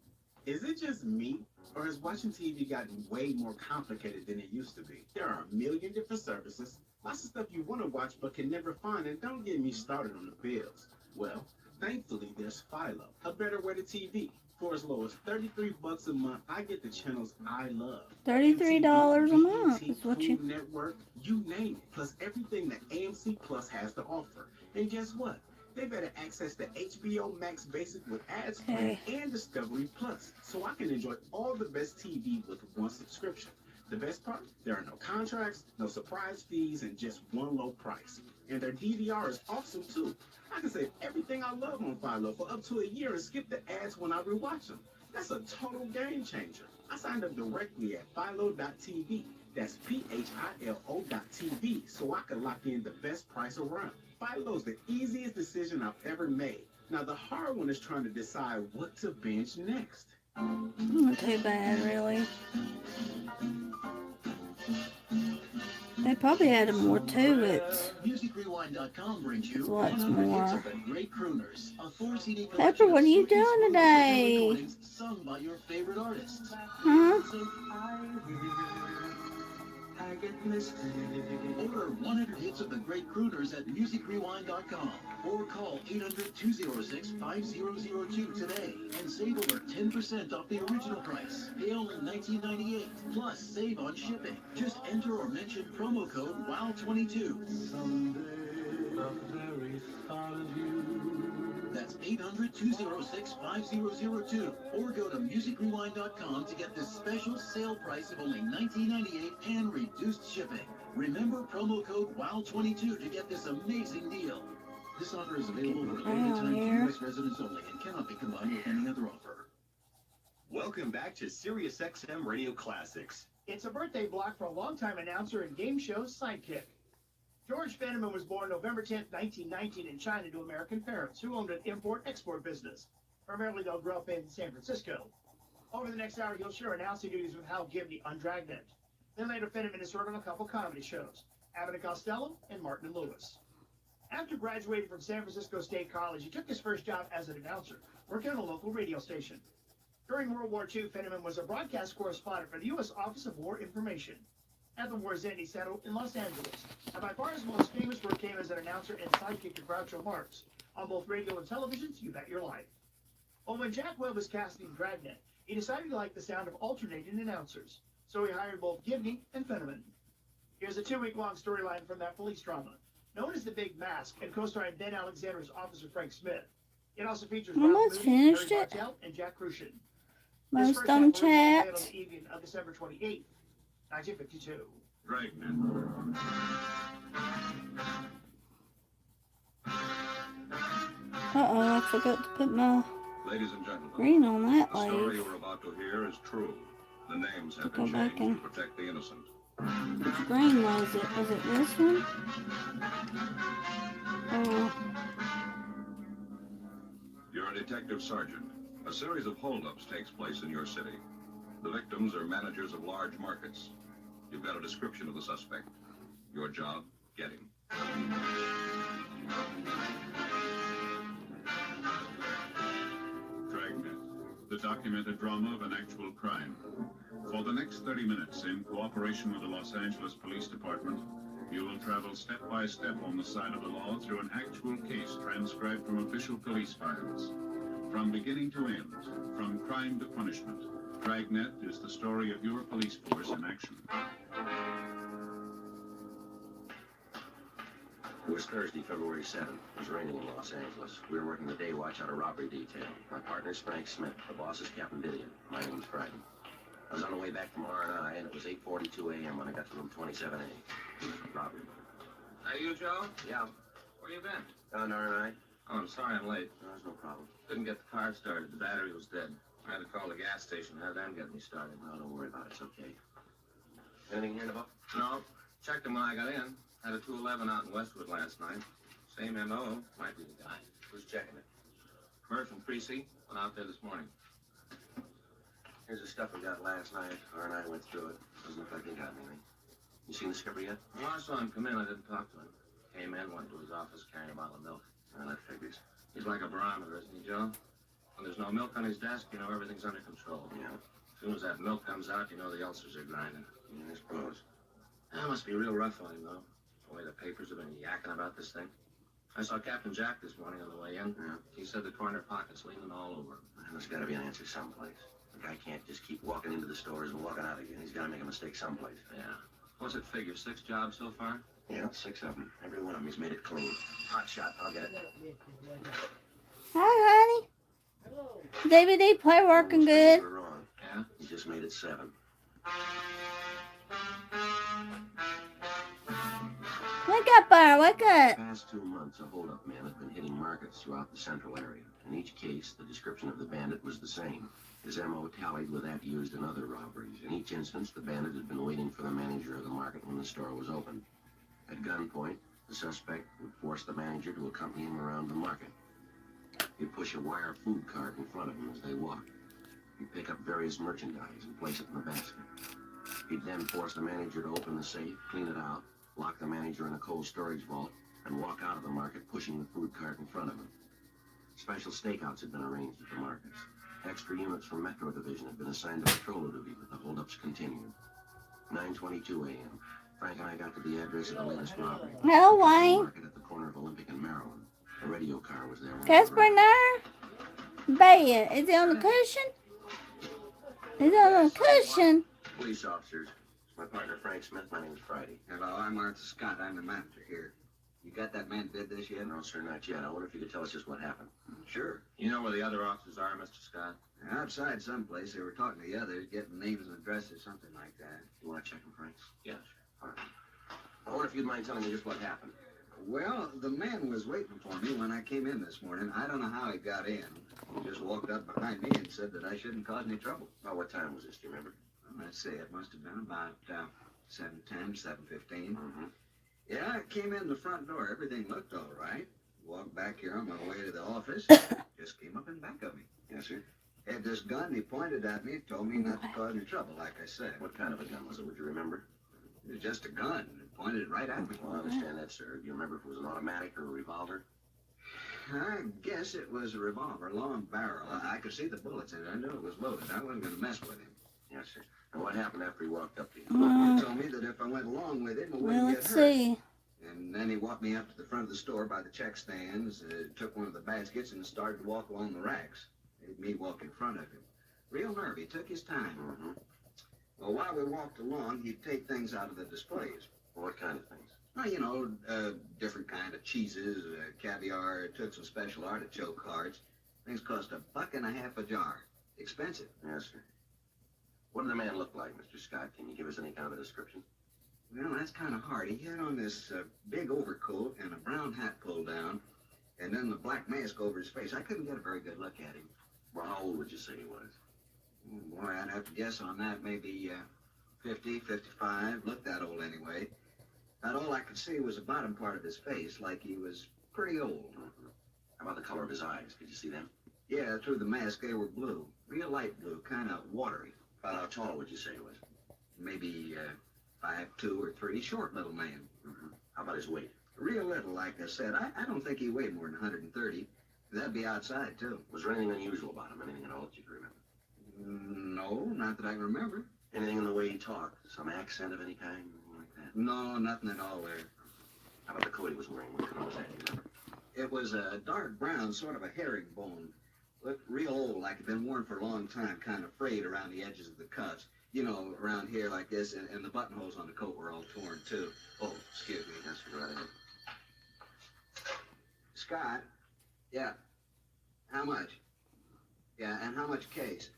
Is it just me, or has watching TV gotten way more complicated than it used to be? There are a million different services, lots of stuff you want to watch but can never find, and don't get me started on the bills. Well, thankfully there's Philo, a better way to TV. For as low as $33 a month, I get the channels I love. $33 a month BET, is what you... Food Network, you name it, plus everything that AMC Plus has to offer. And guess what? They better access the HBO Max Basic with ads free and Discovery Plus, so I can enjoy all the best TV with one subscription. The best part? There are no contracts, no surprise fees, and just one low price. And their DVR is awesome too. I can save everything I love on Philo for up to a year and skip the ads when I rewatch them. That's a total game changer. I signed up directly at philo.tv. That's philo.tv, so I can lock in the best price around. Philo's the easiest decision I've ever made. Now the hard one is trying to decide what to binge next. Not too bad, really. They probably added more to it. MusicRewind.com brings you Lots 100 more. hits of the Great Crooners, a 4-CD collection Pepper, what of are you sweet, doing smooth today? recordings sung by your favorite artists. Huh? Order 100 hits of the Great Crooners at MusicRewind.com or call 800-206-5002 today and save over 10% off the original price. Pay only $19.98 plus save on shipping. Just enter or mention promo code WOW22. That's 800-206-5002 or go to MusicRewind.com to get this special sale price of only $19.98 and reduced shipping. Remember promo code WOW22 to get this amazing deal. This offer is available for a limited time to U.S. residents only and cannot be combined with any other offer. Welcome back to SiriusXM Radio Classics. It's a birthday block for a longtime announcer and game show sidekick. George Fenneman was born November 10, 1919 in China to American parents who owned an import-export business. Primarily, they'll grow up in San Francisco. Over the next hour, he'll share announcing duties with Hal Gibney on Dragnet. Then later, Fenneman has heard on a couple comedy shows, Abbott and Costello and Martin and Lewis. After graduating from San Francisco State College, he took his first job as an announcer, working on a local radio station. During World War II, Fenneman was a broadcast correspondent for the U.S. Office of War Information. At the war's end, he settled in Los Angeles, and by far his most famous work came as an announcer and sidekick to Groucho Marx on both radio and television's You Bet Your Life. Well, when Jack Webb was casting Dragnet, he decided he liked the sound of alternating announcers, so he hired both Gibney and Fenneman. Here's a 2-week-long storyline from that police drama, known as The Big Mask, and co-starring Ben Alexander's Officer Frank Smith. It also features Rob Almost Mooney, finished Harry it. Bartell, and Jack Crucian. Most This on first half originally played chat. on the evening of December 28th, 1952. Dragnet. Uh-oh, I forgot to put my Ladies and gentlemen, green on that the story leaf. you're about to hear is true. The names have Go been back changed and... to protect the innocent. Which green was it? Was it this one? Oh, You're a detective sergeant. A series of holdups takes place in your city. The victims are managers of large markets. You've got a description of the suspect. Your job, get him. Dragnet, the documented drama of an actual crime. For the next 30 minutes, in cooperation with the Los Angeles Police Department, you will travel step by step on the side of the law through an actual case transcribed from official police files. From beginning to end, from crime to punishment, Dragnet is the story of your police force in action. It was Thursday, February 7th. It was raining in Los Angeles. We were working the day watch out of robbery detail. My partner's Frank Smith. The boss is Captain Didion. My name's Friday. I was on the way back from R&I, and it was 8:42 a.m. when I got to room 27A. Robbery. Are you, Joe? Yeah. Where you been? On R&I? Oh, I'm sorry I'm late. No, there's no problem. Couldn't get the car started. The battery was dead. I had to call the gas station and have them get me started. No, don't worry about it. It's okay. Anything here in the book? No. Checked him when I got in. Had a 211 out in Westwood last night. Same M.O. Might be the guy. Who's checking it? Murph and Precy went out there this morning. Here's the stuff we got last night. R&I went through it. Doesn't look like they got anything. You seen the skipper yet? Well, I saw him come in. I didn't talk to him. Came in, went to his office carrying a bottle of milk. Well, that figures. He's like a barometer, isn't he, Joe? When there's no milk on his desk, you know everything's under control. Yeah. As soon as that milk comes out, you know the ulcers are grinding. Yeah, I suppose. That must be real rough on him, though. The way the papers have been yakking about this thing. I saw Captain Jack this morning on the way in. Yeah. He said the corner pocket's leaning all over. There's got to be an answer someplace. The guy can't just keep walking into the stores and walking out again. He's got to make a mistake someplace. Yeah. What's it figure? 6 jobs so far? Yeah, 6 of them. Every one of them, he's made it clean. Hot shot. I'll get it. Hi, honey. DVD player working good. We're wrong. Yeah? He just made it 7. Wake up, Bar. Wake up. The past 2 months, a hold-up man had been hitting markets throughout the central area. In each case, the description of the bandit was the same. His M.O. tallied with that used in other robberies. In each instance, the bandit had been waiting for the manager of the market when the store was opened. At gunpoint, the suspect would force the manager to accompany him around the market. He'd push a wire food cart in front of him as they walked. He'd pick up various merchandise and place it in the basket. He'd then force the manager to open the safe, clean it out, lock the manager in a cold storage vault, and walk out of the market pushing the food cart in front of him. Special stakeouts had been arranged at the markets. Extra units from Metro Division had been assigned to patrol duty, but the holdups continued. 9:22 a.m. Frank and I got to the address of the latest robbery. Hello, Wayne. Market at the corner of Olympic and Maryland. A radio car was there. Casper there? Bed. Is he on the cushion? Is he on the cushion? Police officers. My partner Frank Smith. My name is Friday. Hello, I'm Arthur Scott. I'm the manager here. You got that man did this yet? No, sir, not yet. I wonder if you could tell us just what happened. Sure. You know where the other officers are, Mr. Scott? Outside someplace. They were talking to the others, getting names and addresses, something like that. You want to check them, Frank? Yeah, All right. I wonder if you'd mind telling me just what happened. Well, the man was waiting for me when I came in this morning. I don't know how he got in. He just walked up behind me and said that I shouldn't cause any trouble. About what time was this, do you remember? Well, let's see, it must have been about 7:10, 7:15. Mm-hmm. Yeah, I came in the front door. Everything looked all right. Walked back here on my way to the office. Just came up in back of me. Yes, sir. Had this gun. He pointed at me, told me not to cause any trouble, like I said. What kind of a gun was it? Would you remember? It was just a gun. He pointed it right at me. Well, I understand that, sir. Do you remember if it was an automatic or a revolver? I guess it was a revolver, long barrel. I could see the bullets in it. I knew it was loaded. I wasn't going to mess with him. Yes, sir. And what happened after he walked up to you? He told me that if I went along with him, I Well, wouldn't get let's hurt. see. And then he walked me up to the front of the store by the check stands, took one of the baskets, and started to walk along the racks. Made me walk in front of him. Real nervy. Took his time. Mm-hmm. Well, while we walked along, he'd take things out of the displays. Well, what kind of things? Well, you know, different kind of cheeses, caviar. Took some special artichoke hearts. Things cost $1.50 a jar. Expensive. Yes, sir. What did the man look like, Mr. Scott? Can you give us any kind of a description? Well, that's kind of hard. He had on this big overcoat and a brown hat pulled down, and then the black mask over his face. I couldn't get a very good look at him. Well, how old would you say he was? Boy, I'd have to guess on that. Maybe 50, 55. Looked that old anyway. About all I could see was the bottom part of his face, like he was pretty old. Mm-hmm. How about the color of his eyes? Could you see them? Yeah, through the mask they were blue. Real light blue, kind of watery. About how tall would you say he was? Maybe 5'2" or 3. Short little man. Mm-hmm. How about his weight? Real little, like I said. I don't think he weighed more than 130. That'd be outside, too. Was there anything unusual about him? Anything at all that you could remember? No, not that I can remember. Anything in the way he talked? Some accent of any kind? Anything like that? No, nothing at all there. How about the coat he was wearing? What color was that? Do you remember? It was a dark brown, sort of a herringbone. Looked real old, like it'd been worn for a long time, kind of frayed around the edges of the cuffs. You know, around here like this, and the buttonholes on the coat were all torn, too. Oh, excuse me. That's right. Scott? Yeah. How much? Yeah, and how much a case?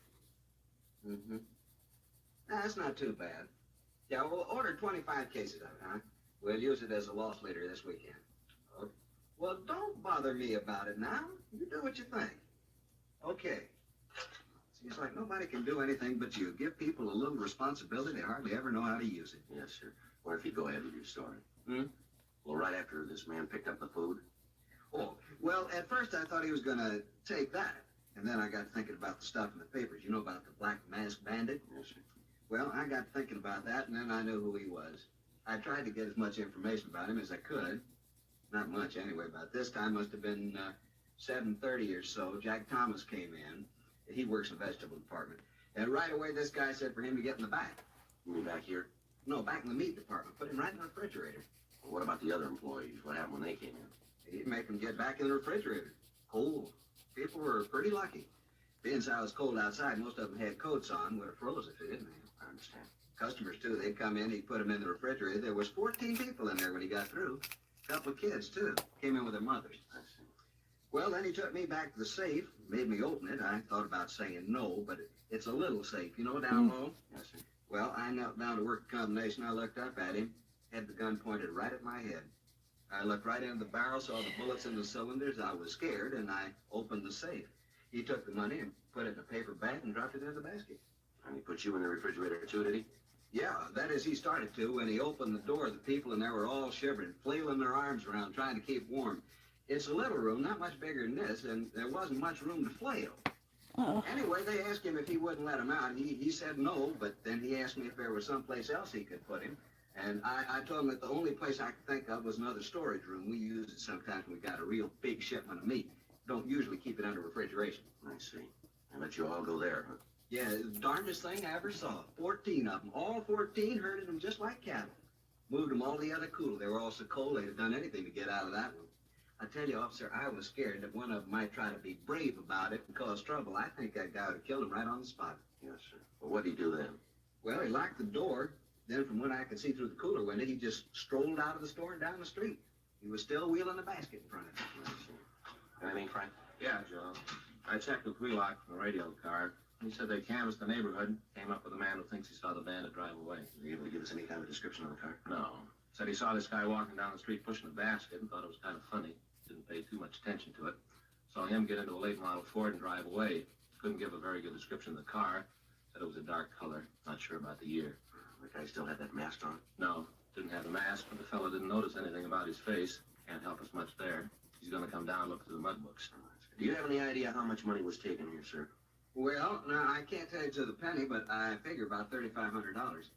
Mm-hmm. That's not too bad. Yeah, we'll order 25 cases of it, huh? We'll use it as a loss leader this weekend. Okay. Well, don't bother me about it now. You do what you think. Okay. Seems like nobody can do anything but you. Give people a little responsibility, they hardly ever know how to use it. Yes, sir. Or if you go ahead with your story. Hmm? Well, right after this man picked up the food. Oh, well, at first I thought he was going to take that. And then I got thinking about the stuff in the papers. You know about the Black Mask Bandit? Yes, sir. Well, I got thinking about that, and then I knew who he was. I tried to get as much information about him as I could. Not much, anyway. About this time must have been 7:30 or so. Jack Thomas came in. He works in the vegetable department. And right away, this guy said for him to get in the back. You mean back here? No, back in the meat department. Put him right in the refrigerator. Well, what about the other employees? What happened when they came in? He'd make them get back in the refrigerator. Cold. People were pretty lucky. Being so it was cold outside, most of them had coats on. Would have froze if they didn't have. I understand. Customers, too. They'd come in, he'd put them in the refrigerator. There was 14 people in there when he got through. A couple of kids, too. Came in with their mothers. I see. Well, then he took me back to the safe, made me open it. I thought about saying no, but it's a little safe, you know, down low. Yes, sir. Well, I knelt down to work the combination. I looked up at him, had the gun pointed right at my head. I looked right into the barrel, saw the bullets in the cylinders. I was scared, and I opened the safe. He took the money and put it in a paper bag and dropped it in the basket. And he put you in the refrigerator, too, did he? Yeah, that is, he started to. When he opened the door, the people in there were all shivering, flailing their arms around, trying to keep warm. It's a little room, not much bigger than this, and there wasn't much room to flail. Oh. Anyway, they asked him if he wouldn't let him out. He said no, but then he asked me if there was someplace else he could put him. And I told him that the only place I could think of was another storage room. We use it sometimes when we got a real big shipment of meat. Don't usually keep it under refrigeration. I see. I let you all go there, huh? Yeah, the darndest thing I ever saw. 14 of them. All 14 herded them just like cattle. Moved them all the other cooler. They were all so cold they'd have done anything to get out of that one. I tell you, officer, I was scared that one of them might try to be brave about it and cause trouble. I think that guy would have killed him right on the spot. Yes, sir. Well, what did he do then? Well, he locked the door. Then from what I could see through the cooler window, he just strolled out of the store and down the street. He was still wheeling the basket in front of him. I see. Anything, Frank? Yeah, Joe. I checked with Wheelock from the radio car. He said they canvassed the neighborhood, came up with a man who thinks he saw the bandit drive away. Was he able to give us any kind of description of the car? No. Said he saw this guy walking down the street pushing a basket and thought it was kind of funny. Didn't pay too much attention to it. Saw him get into a late model Ford and drive away. Couldn't give a very good description of the car. Said it was a dark color. Not sure about the year. The guy still had that mask on? No. Didn't have a mask, but the fellow didn't notice anything about his face. Can't help us much there. He's going to come down and look through the mud books. Do you have any idea how much money was taken here, sir? Well, no, I can't tell you to the penny, but I figure about $3,500.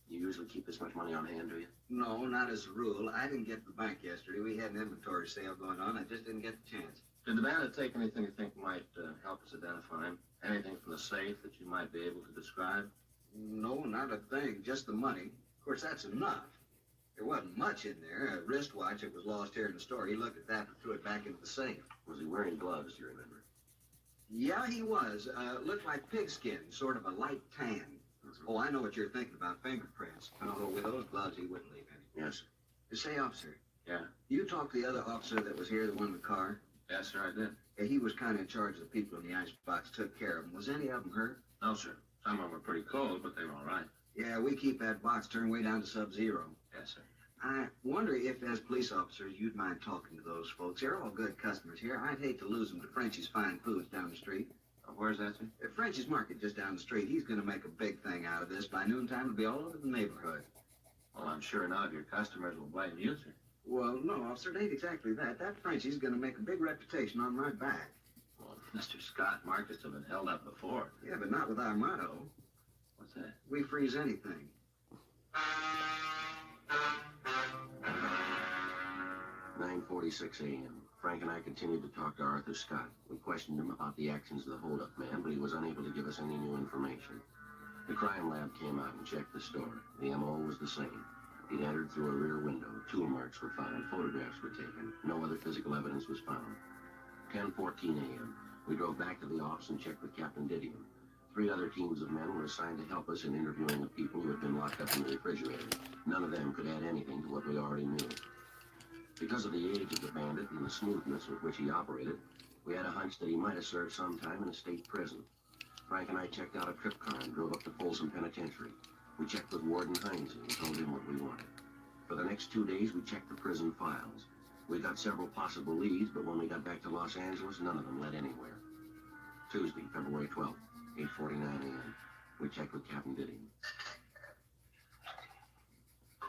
You usually keep this much money on hand, do you? No, not as a rule. I didn't get to the bank yesterday. We had an inventory sale going on. I just didn't get the chance. Did the bandit take anything you think might help us identify him? Anything from the safe that you might be able to describe? No, not a thing. Just the money. Of course, that's enough. There wasn't much in there. A wristwatch that was lost here in the store. He looked at that and threw it back into the safe. Was he wearing gloves, do you remember? Yeah, he was. Looked like pigskin, sort of a light tan. Oh, I know what you're thinking about, fingerprints. Although with those gloves, he wouldn't leave any. Yes. Say, officer. Yeah? You talked to the other officer that was here, the one in the car? Yes, sir, I did. Yeah, he was kind of in charge of the people in the icebox, took care of them. Was any of them hurt? No, sir. Some of them were pretty cold, but they were all right. Yeah, we keep that box turned way down to sub-zero. Yes, sir. I wonder if, as police officers, you'd mind talking to those folks. They're all good customers here. I'd hate to lose them to Frenchie's Fine Foods down the street. Where's that, sir? At Frenchie's Market just down the street. He's going to make a big thing out of this. By noontime, it'll be all over the neighborhood. Well, I'm sure none of your customers will blame you, sir. Well, no, officer, it ain't exactly that. That Frenchie's going to make a big reputation on my back. Well, Mr. Scott, markets have been held up before. Yeah, but not with our motto. What's that? We freeze anything. 9:46 a.m. Frank and I continued to talk to Arthur Scott. We questioned him about the actions of the hold-up man, but he was unable to give us any new information. The crime lab came out and checked the store. The M.O. was the same. He'd entered through a rear window. Tool marks were found. Photographs were taken. No other physical evidence was found. 10:14 a.m. We drove back to the office and checked with Captain Didion. 3 other teams of men were assigned to help us in interviewing the people who had been locked up in the refrigerator. None of them could add anything to what we already knew. Because of the age of the bandit and the smoothness with which he operated, we had a hunch that he might have served some time in a state prison. Frank and I checked out a trip car and drove up to Folsom Penitentiary. We checked with Warden Hines and told him what we wanted. For the next 2 days, we checked the prison files. We got several possible leads, but when we got back to Los Angeles, none of them led anywhere. Tuesday, February 12th, 8:49 a.m. We checked with Captain Didion.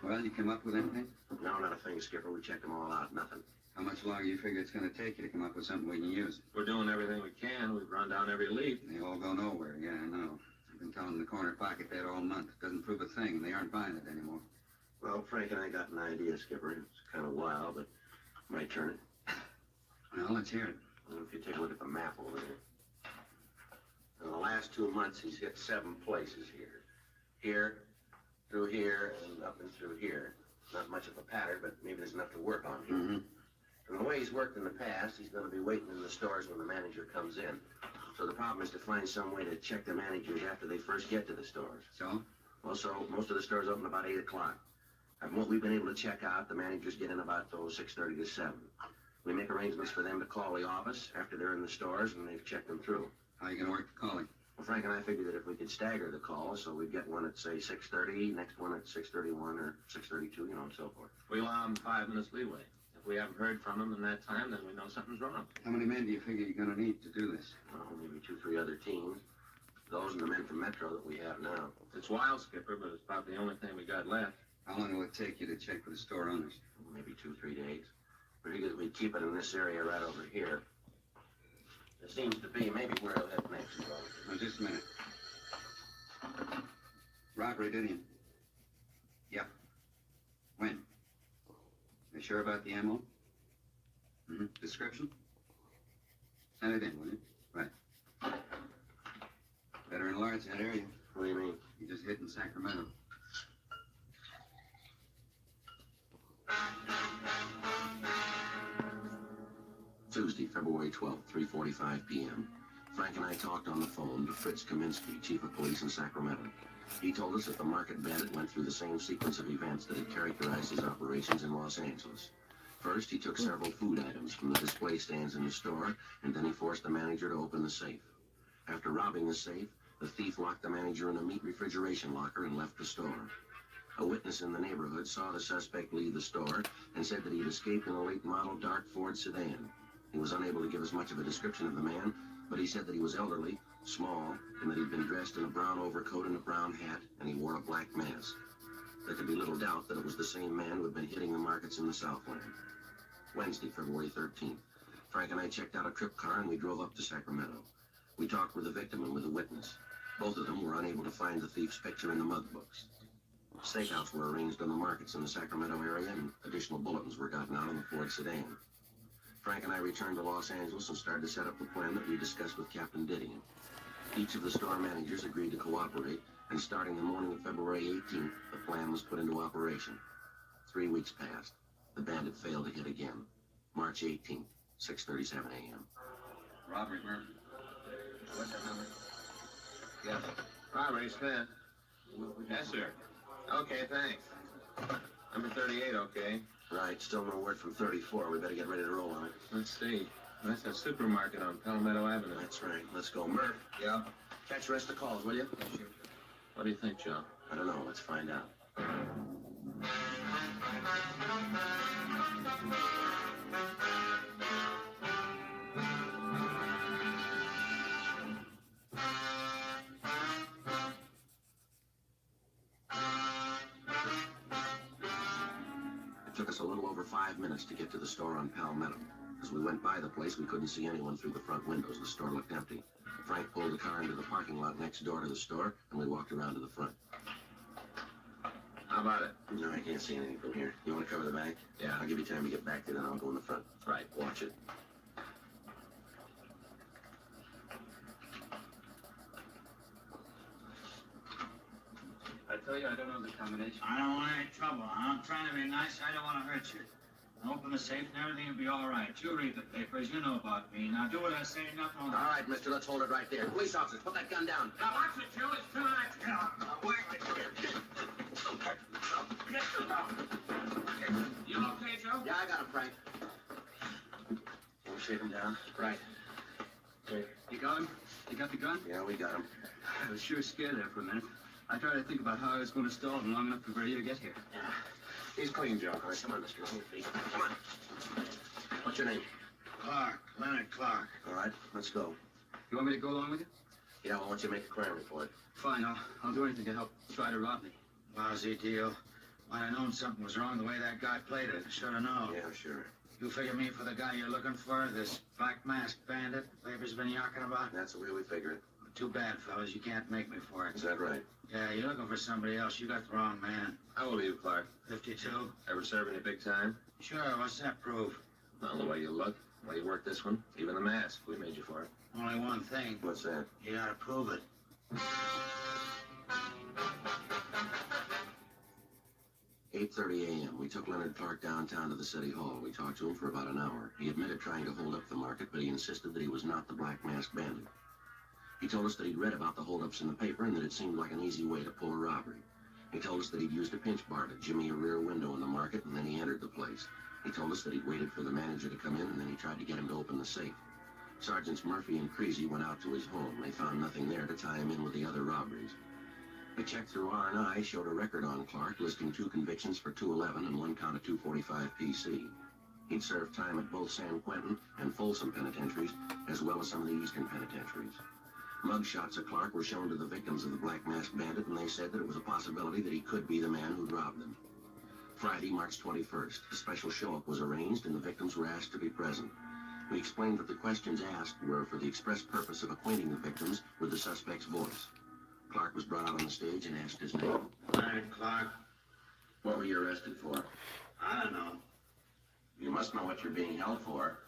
Well, you come up with anything? No, not a thing, Skipper. We checked them all out. Nothing. How much longer you figure it's going to take you to come up with something we can use? We're doing everything we can. We've run down every lead. They all go nowhere. Yeah, I know. I've been telling the corner pocket that all month. Doesn't prove a thing, and they aren't buying it anymore. Well, Frank and I got an idea, Skipper. It's kind of wild, but might turn it. Well, let's hear it. Well, if you take a look at the map over there. In the last 2 months, he's hit 7 places here. Here, through here, and up and through here. Not much of a pattern, but maybe there's enough to work on here. Mm-hmm. From the way he's worked in the past, he's going to be waiting in the stores when the manager comes in. So the problem is to find some way to check the managers after they first get to the stores. So? Well, so most of the stores open about 8 o'clock. And what we've been able to check out, the managers get in about 6:30 to 7. We make arrangements for them to call the office after they're in the stores and they've checked them through. How are you going to work the calling? Well, Frank and I figured that if we could stagger the calls, so we'd get one at, say, 6:30, next one at 6:31 or 6:32, and so forth. We allow them 5 minutes leeway. If we haven't heard from them in that time, then we know something's wrong. How many men do you figure you're going to need to do this? Well, maybe 2, 3 other teams. Those and the men from Metro that we have now. It's wild, Skipper, but it's about the only thing we got left. How long will it take you to check with the store owners? Maybe 2, 3 days. We figured we'd keep it in this area right over here. There seems to be maybe where it'll head next. Now, just a minute. Robbery, didn't you? Yep. When? You sure about the ammo? Mm-hmm. Description? Send it in, will you? Right. Better enlarge that area. What do you mean? You just hit in Sacramento. Tuesday, February 12th, 3:45 p.m. Frank and I talked on the phone to Fritz Kaminsky, chief of police in Sacramento. He told us that the market bandit went through the same sequence of events that had characterized his operations in Los Angeles. First, he took several food items from the display stands in the store, and then he forced the manager to open the safe. After robbing the safe, the thief locked the manager in a meat refrigeration locker and left the store. A witness in the neighborhood saw the suspect leave the store and said that he had escaped in a late-model dark Ford sedan. He was unable to give us much of a description of the man, but he said that he was elderly, small, and that he'd been dressed in a brown overcoat and a brown hat, and he wore a black mask. There could be little doubt that it was the same man who had been hitting the markets in the Southland. Wednesday, February 13th. Frank and I checked out a trip car and we drove up to Sacramento. We talked with the victim and with a witness. Both of them were unable to find the thief's picture in the mug books. Stakeouts were arranged on the markets in the Sacramento area, and additional bulletins were gotten out on the Ford sedan. Frank and I returned to Los Angeles and started to set up the plan that we discussed with Captain Didion. Each of the store managers agreed to cooperate, and starting the morning of February 18th, the plan was put into operation. 3 weeks passed. The bandit failed to hit again. March 18th, 6:37 a.m. Robbery, Murphy. What's that number? Yes. Robbery, Smith. Yes, sir. Okay, thanks. Number 38, okay. Right, still no word from 34. We better get ready to roll on it. Let's see. That's a supermarket on Palmetto Avenue. That's right. Let's go. Murph. Yeah? Catch the rest of the calls, will you? Yes, sure. What do you think, Joe? I don't know. Let's find out. It took us a little over 5 minutes to get to the store on Palmetto. As we went by the place, we couldn't see anyone through the front windows. The store looked empty. Frank pulled the car into the parking lot next door to the store, and we walked around to the front. How about it? No, I can't see anything from here. You want to cover the back? Yeah. I'll give you time to get back there, then I'll go in the front. Right. Watch it. I tell you, I don't know the combination. I don't want any trouble. I'm trying to be nice. I don't want to hurt you. Open the safe and everything will be all right. You read the papers. You know about me. Now do what I say. Nothing on. All right, mister, let's hold it right there. Police officers, put that gun down. Now watch it, Joe. It's too much. You okay, Joe? Yeah, I got him, Frank. We'll shave him down. Right. You got him? You got the gun? Yeah, we got him. I was sure scared there for a minute. I tried to think about how I was going to stall him long enough for you to get here. Yeah. He's clean, Joe. All right, come on, mister. Come on. What's your name? Clark. Leonard Clark. All right, let's go. You want me to go along with you? Yeah, well, why don't you make a crime report? Fine, I'll do anything to help try to rob me. Lousy deal. Might have known something was wrong the way that guy played it. Should have known. Yeah, sure. You figure me for the guy you're looking for? This black masked bandit the paper's been yakking about? That's the way we figure it. Too bad, fellas. You can't make me for it. Is that right? Yeah, you're looking for somebody else. You got the wrong man. How old are you, Clark? 52? Ever serve any big time? Sure, what's that prove? Well, the way you look, the way you work this one, even the mask, we made you for it. Only one thing. What's that? You gotta prove it. 8:30 a.m. We took Leonard Clark downtown to the city hall. We talked to him for about an hour. He admitted trying to hold up the market, but he insisted that he was not the Black Masked Bandit. He told us that he'd read about the holdups in the paper and that it seemed like an easy way to pull a robbery. He told us that he'd used a pinch bar to jimmy a rear window in the market, and then he entered the place. He told us that he'd waited for the manager to come in, and then he tried to get him to open the safe. Sergeants Murphy and Creasy went out to his home. They found nothing there to tie him in with the other robberies. A check through R&I showed a record on Clark listing 2 convictions for 211 and 1 count of 245 PC. He'd served time at both San Quentin and Folsom penitentiaries, as well as some of the eastern penitentiaries. Mugshots of Clark were shown to the victims of the Black Masked Bandit, and they said that it was a possibility that he could be the man who'd robbed them. Friday, March 21st, a special show-up was arranged, and the victims were asked to be present. We explained that the questions asked were for the express purpose of acquainting the victims with the suspect's voice. Clark was brought out on the stage and asked his name. Leonard Clark. What were you arrested for? I don't know. You must know what you're being held for.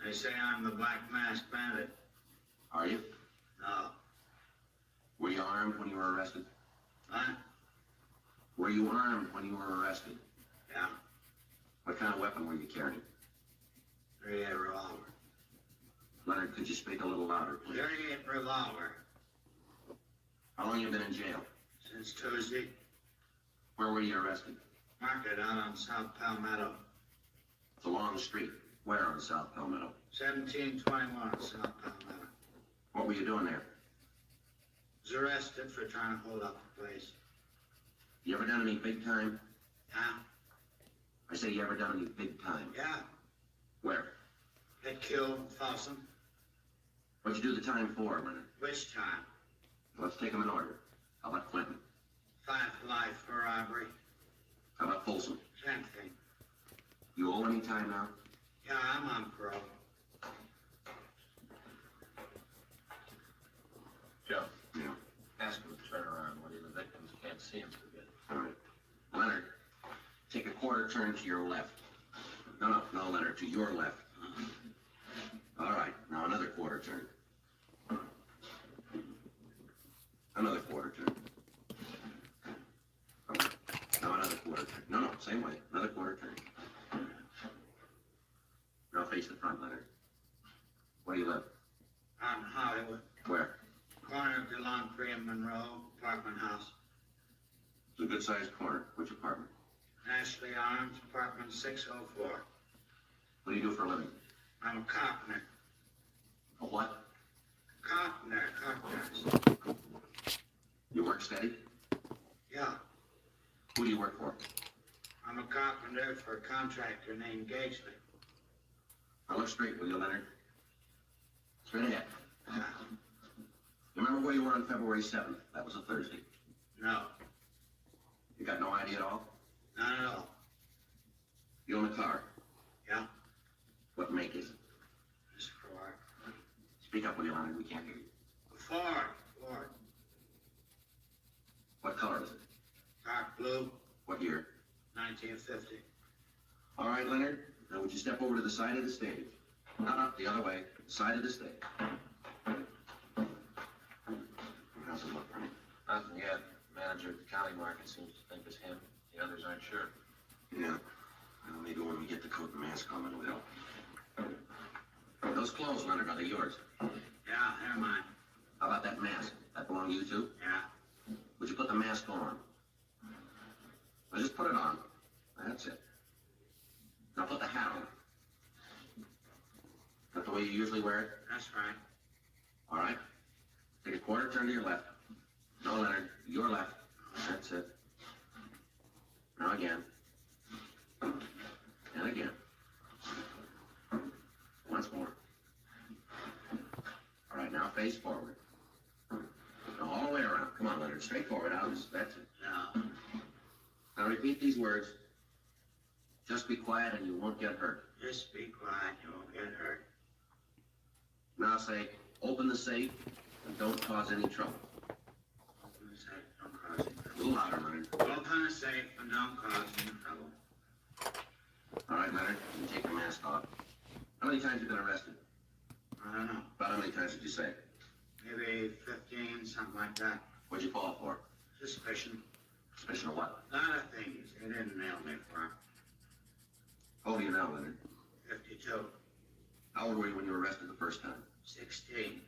They say I'm the Black Masked Bandit. Are you? No. Were you armed when you were arrested? Huh? Were you armed when you were arrested? Yeah. What kind of weapon were you carrying? .38 revolver. Leonard, could you speak a little louder, please? .38 revolver. How long you been in jail? Since Tuesday. Where were you arrested? Market out on South Palmetto. It's a long street. Where on South Palmetto? 1721 South Palmetto. What were you doing there? Was arrested for trying to hold up the place. You ever done any big time? Yeah. I say, you ever done any big time? Yeah. Where? Get killed in Folsom. What'd you do the time for, Leonard? Which time? Let's take them in order. How about Clinton? 5 life for robbery. How about Folsom? Same thing. You owe any time now? Yeah, I'm on parole. Joe. Yeah. Ask him to turn around when the victims can't see him too good. All right. Leonard, take a quarter turn to your left. No, Leonard, to your left. All right. Now another quarter turn. Another quarter turn. Okay. Now another quarter turn. No, same way. Another quarter turn. Now face the front, Leonard. Where do you live? On Hollywood. Where? Corner of DeLongpre and Monroe, apartment house. It's a good-sized corner. Which apartment? Ashley Arms, apartment 604. What do you do for a living? I'm a carpenter. A what? Carpenter. You work steady? Yeah. Who do you work for? I'm a carpenter for a contractor named Gagesley. Now look straight with you, Leonard. Straight ahead. You remember where you were on February 7th? That was a Thursday. No. You got no idea at all? Not at all. You own a car? Yeah. What make is it? It's Ford. Speak up with you, Leonard. We can't hear you. Ford. What color is it? Dark blue. What year? 1950. All right, Leonard. Now would you step over to the side of the stage? No, the other way. Side of the stage. How's it look, Frank? Nothing yet. The manager at the county market seems to think it's him. The others aren't sure. Yeah. Well, maybe when we get the coat and mask on, it will. Those clothes, Leonard, are they yours? Yeah, they're mine. How about that mask? That belong to you too? Yeah. Would you put the mask on? Well, just put it on. That's it. Now put the hat on. That the way you usually wear it? That's right. All right. Take a quarter turn to your left. No, Leonard, your left. That's it. Now again. And again. Once more. All right, now face forward. Now all the way around. Come on, Leonard, straight forward. That's it. No. Now repeat these words. Just be quiet and you won't get hurt. Just be quiet. You won't get hurt. Now say, open the safe and don't cause any trouble. Open the safe. Don't cause any trouble. A little louder, Leonard. Open the safe and don't cause any trouble. All right, Leonard, you take your mask off. How many times have you been arrested? I don't know. About how many times did you say? Maybe 15, something like that. What'd you fall for? Suspicion. Suspicion of what? A lot of things. They didn't nail me for. How old are you now, Leonard? 52. How old were you when you were arrested the first time? 16.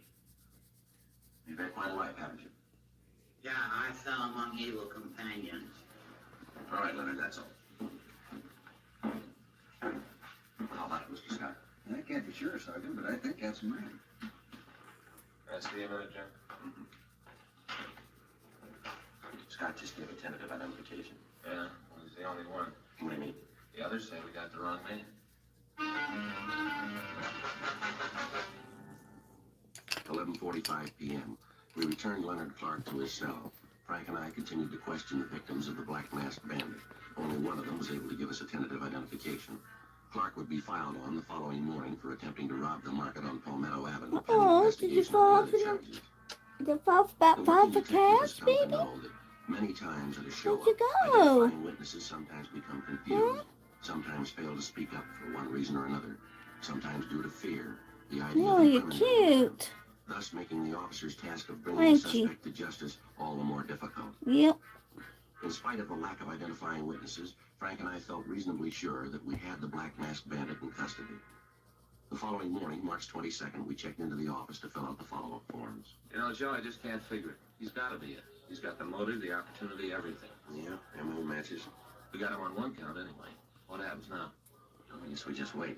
You've had quite a life, haven't you? Yeah, I fell among evil companions. All right, Leonard, that's all. How about it, Mr. Scott? I can't be sure, Sergeant, but I think that's mine. Can I see a minute, Jim? Scott just gave a tentative identification. Yeah, well, he's the only one. What do you mean? The others say we got the wrong man. 11:45 p.m. We returned Leonard Clark to his cell. Frank and I continued to question the victims of the Black Masked Bandit. Only one of them was able to give us a tentative identification. Clark would be filed on the following morning for attempting to rob the market on Palmetto Avenue. Oh, did you fall off about 5 for cash, baby? Many times at a show, Where'd you go? identifying witnesses sometimes become confused, sometimes fail to speak up for one reason or another, sometimes due to fear, the idea Oh, of you're cute. thus making the officer's task of bringing the Thank you. suspect to justice all the more difficult. Yep. In spite of the lack of identifying witnesses, Frank and I felt reasonably sure that we had the Black Masked Bandit in custody. The following morning, March 22nd, we checked into the office to fill out the follow-up forms. You know, Joe, I just can't figure it. He's got to be it. He's got the motive, the opportunity, everything. Yeah, MO matches. We got him on one count anyway. What happens now? I guess we just wait.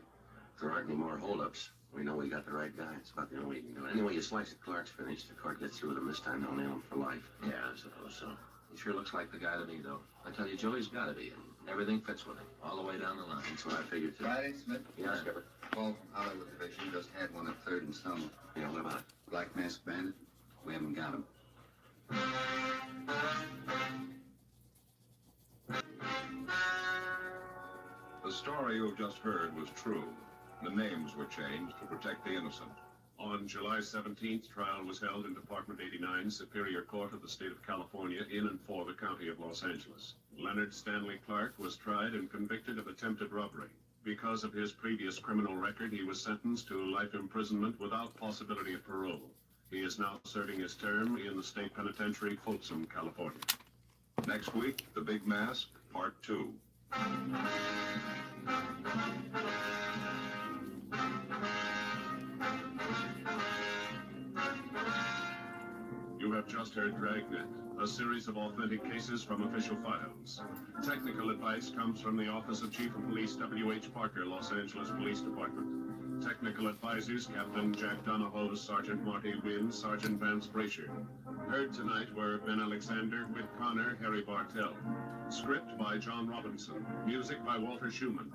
If there aren't any more holdups, we know we got the right guy. It's about the only way you can do it. Anyway, you slice it, Clark's finished. The court gets through with him this time, they'll nail him for life. Yeah, I suppose so. He sure looks like the guy to me, though. I tell you, Joe, he's got to be. Everything fits with him, all the way down the line. That's what I figured, too. Friday, Smith? Yeah, Skipper. Call from Hollywood Division. Just had one at 3rd and Summer. Yeah, what about it? Black Masked Bandit. We haven't got him. The story you've just heard was true. The names were changed to protect the innocent. On July 17th, trial was held in Department 89, Superior Court of the State of California, in and for the County of Los Angeles. Leonard Stanley Clark was tried and convicted of attempted robbery. Because of his previous criminal record, he was sentenced to life imprisonment without possibility of parole. He is now serving his term in the state penitentiary, Folsom, California. Next week, The Big Mask, Part 2. You have just heard Dragnet, a series of authentic cases from official files. Technical advice comes from the Office of Chief of Police W.H. Parker, Los Angeles Police Department. Technical advisors, Captain Jack Donahoe, Sergeant Marty Wynn, Sergeant Vance Brasher. Heard tonight were Ben Alexander, Whit Connor, Harry Bartell. Script by John Robinson. Music by Walter Schumann.